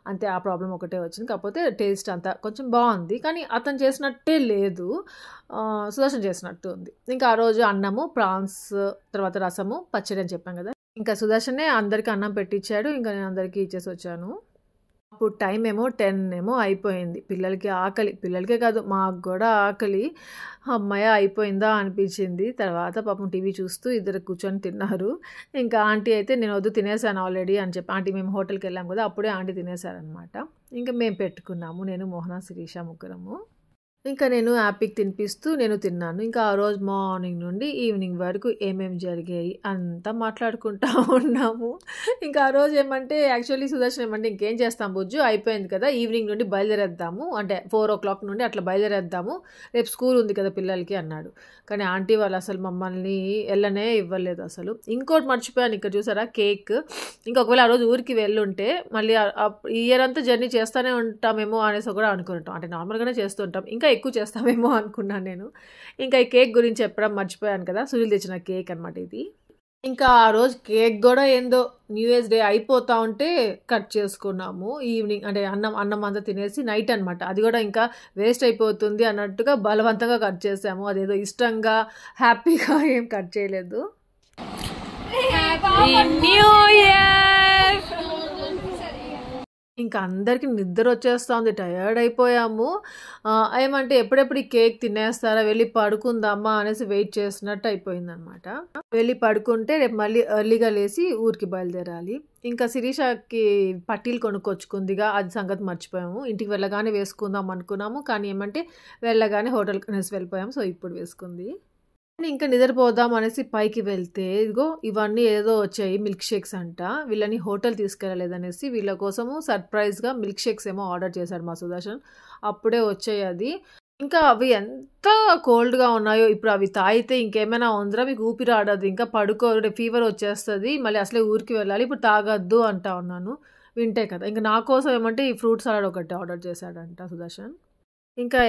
అంతే. ఆ ప్రాబ్లం ఒకటే వచ్చింది. కాకపోతే టేస్ట్ అంతా కొంచెం బాగుంది, కానీ అతను చేసినట్టే లేదు, సుదర్శన్ చేసినట్టు ఉంది. ఇంకా ఆ రోజు అన్నము, ప్రాన్స్, తర్వాత రసము, పచ్చడి అని చెప్పాం కదా. ఇంకా సుదర్శనే అందరికీ అన్నం పెట్టించాడు. ఇంకా నేను అందరికీ ఇచ్చేసి వచ్చాను. అప్పుడు టైం ఏమో 10 ఏమో అయిపోయింది. పిల్లలకి ఆకలి, పిల్లలకే కాదు మాకు కూడా ఆకలి. అమ్మాయి అయిపోయిందా అనిపించింది. తర్వాత పాపం టీవీ చూస్తూ ఇద్దరు కూర్చొని తిన్నారు. ఇంకా ఆంటీ అయితే నేను వద్దు తినేసాను ఆల్రెడీ అని చెప్పి, ఆంటీ మేము హోటల్కి వెళ్ళాము కదా అప్పుడే ఆంటీ తినేసారనమాట. ఇంకా మేము పెట్టుకున్నాము, నేను, మోహన, శిరీష ముగ్గురము. ఇంకా నేను యాపీకి తినిపిస్తూ నేను తిన్నాను. ఇంకా ఆ రోజు మార్నింగ్ నుండి ఈవినింగ్ వరకు ఏమేమి జరిగాయి అంతా మాట్లాడుకుంటూ ఉన్నాము. ఇంకా ఆ రోజు ఏమంటే యాక్చువల్లీ సుదర్శన్ ఏమంటే ఇంకేం చేస్తాం బుజ్జు, అయిపోయింది కదా ఈవినింగ్ నుండి బయలుదేరేద్దాము, అంటే 4 o'clock నుండి అట్లా బయలుదేరేద్దాము, రేపు స్కూల్ ఉంది కదా పిల్లలకి అన్నాడు. కానీ ఆంటీ వాళ్ళు అసలు మమ్మల్ని వెళ్ళనే ఇవ్వలేదు అసలు. ఇంకోటి మర్చిపోయాను, ఇక్కడ చూసారా కేక్. ఇంకొకవేళ ఆ రోజు ఊరికి వెళ్ళుంటే మళ్ళీ ఈ ఇయర్ అంతా జర్నీ చేస్తూనే ఉంటామేమో అనేసి కూడా అనుకుంటాం, అంటే నార్మల్గానే చేస్తుంటాం, ఇంకా ఎక్కువ చేస్తామేమో అనుకున్నాను నేను. ఇంకా ఈ కేక్ గురించి చెప్పడం మర్చిపోయాను కదా, సునీల్ తెచ్చిన కేక్ అనమాట ఇది. ఇంకా ఆ రోజు కేక్ కూడా ఏందో న్యూ ఇయర్స్ డే అయిపోతా ఉంటే కట్ చేసుకున్నాము ఈవినింగ్, అంటే అన్నం అంతా తినేసి నైట్ అనమాట. అది కూడా ఇంకా వేస్ట్ అయిపోతుంది అన్నట్టుగా బలవంతంగా కట్ చేసాము, అదేదో ఇష్టంగా హ్యాపీగా ఏం కట్ చేయలేదు. ఇంకా అందరికీ నిద్ర వచ్చేస్తుంది, టయర్డ్ అయిపోయాము. ఏమంటే ఎప్పుడెప్పుడు ఈ కేక్ తినేస్తారా, వెళ్ళి పడుకుందామా అనేసి వెయిట్ చేసినట్టు అయిపోయిందనమాట. వెళ్ళి పడుకుంటే రేపు మళ్ళీ ఎర్లీగా లేచి ఊరికి బయలుదేరాలి. ఇంకా శిరీషకి పట్టీలు కొనుక్కొచ్చుకుందిగా, అది సంగతి మర్చిపోయాము. ఇంటికి వెళ్ళగానే వేసుకుందాం అనుకున్నాము, కానీ ఏమంటే వెళ్ళగానే హోటల్కి అనేసి వెళ్ళిపోయాము. సో ఇప్పుడు వేసుకుంది. ఇంకా నిద్రపోదాం అనేసి పైకి వెళ్తే ఇదిగో ఇవన్నీ ఏదో వచ్చాయి, మిల్క్ షేక్స్ అంట. వీళ్ళని హోటల్ తీసుకెళ్ళలేదనేసి వీళ్ళ కోసము సర్ప్రైజ్గా మిల్క్ షేక్స్ ఏమో ఆర్డర్ చేశాడు మా సుదర్శన్. అప్పుడే వచ్చాయి అది. ఇంకా అవి ఎంత కోల్డ్గా ఉన్నాయో, ఇప్పుడు అవి తాగితే ఇంకేమైనా ఉందిరా మీకు, ఊపిరి ఆడదు, ఇంకా పడుకో, ఫీవర్ వచ్చేస్తుంది, మళ్ళీ అసలే ఊరికి వెళ్ళాలి, ఇప్పుడు తాగద్దు అంటా ఉన్నాను. వింటే కదా. ఇంకా నా కోసం ఏమంటే ఈ ఫ్రూట్ సలాడ్ ఒకటి ఆర్డర్ చేశాడంట సుదర్శన్. ఇంకా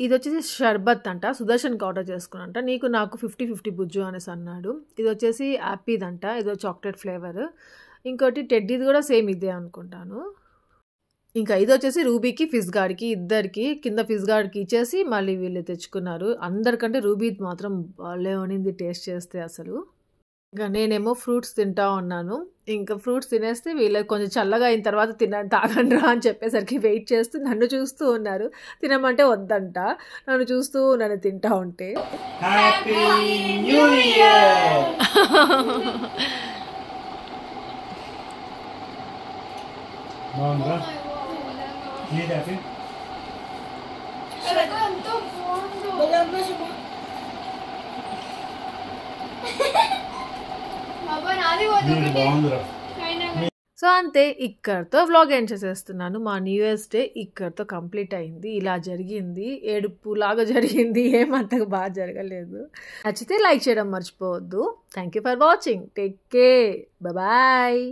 ఇది వచ్చేసి షర్బత్ అంట, సుదర్శన్కి ఆర్డర్ చేసుకున్నంట. నీకు నాకు 50-50 బుజ్జు అనేసి అన్నాడు. ఇది వచ్చేసి యాపీదంట, ఇదో చాక్లెట్ ఫ్లేవర్. ఇంకోటి టెడ్డీది కూడా సేమ్ ఇదే అనుకుంటాను. ఇంకా ఇది వచ్చేసి రూబీకి, ఫిజ్ గార్డ్కి, ఇద్దరికి కింద ఫిజ్ గార్డ్కి ఇచ్చేసి మళ్ళీ వీళ్ళు తెచ్చుకున్నారు. అందరికంటే రూబీది మాత్రం భలే ఉనింది టేస్ట్ చేస్తే అసలు. ఇంకా నేనేమో ఫ్రూట్స్ తింటా ఉన్నాను. ఇంకా ఫ్రూట్స్ తినేస్తే వీళ్ళకి కొంచెం చల్లగా అయిన తర్వాత తాగండి రా అని చెప్పేసరికి వెయిట్ చేస్తూ నన్ను చూస్తూ ఉన్నారు. తినమంటే వద్దంట, నన్ను చూస్తూ నన్ను తింటా ఉంటే. Happy new year. బాగుందా నీది హ్యాపీ? సో అంతే, ఇక్కడితో వ్లాగ్ ఎండ్ చేసేస్తున్నాను. మా న్యూ ఇయర్స్ డే ఇక్కడితో కంప్లీట్ అయింది. ఇలా జరిగింది, ఏడుపులాగా జరిగింది, ఏమంతగా బాగా జరగలేదు. నచ్చితే లైక్ చేయడం మర్చిపోవద్దు. Thank you for watching. Take care, bye.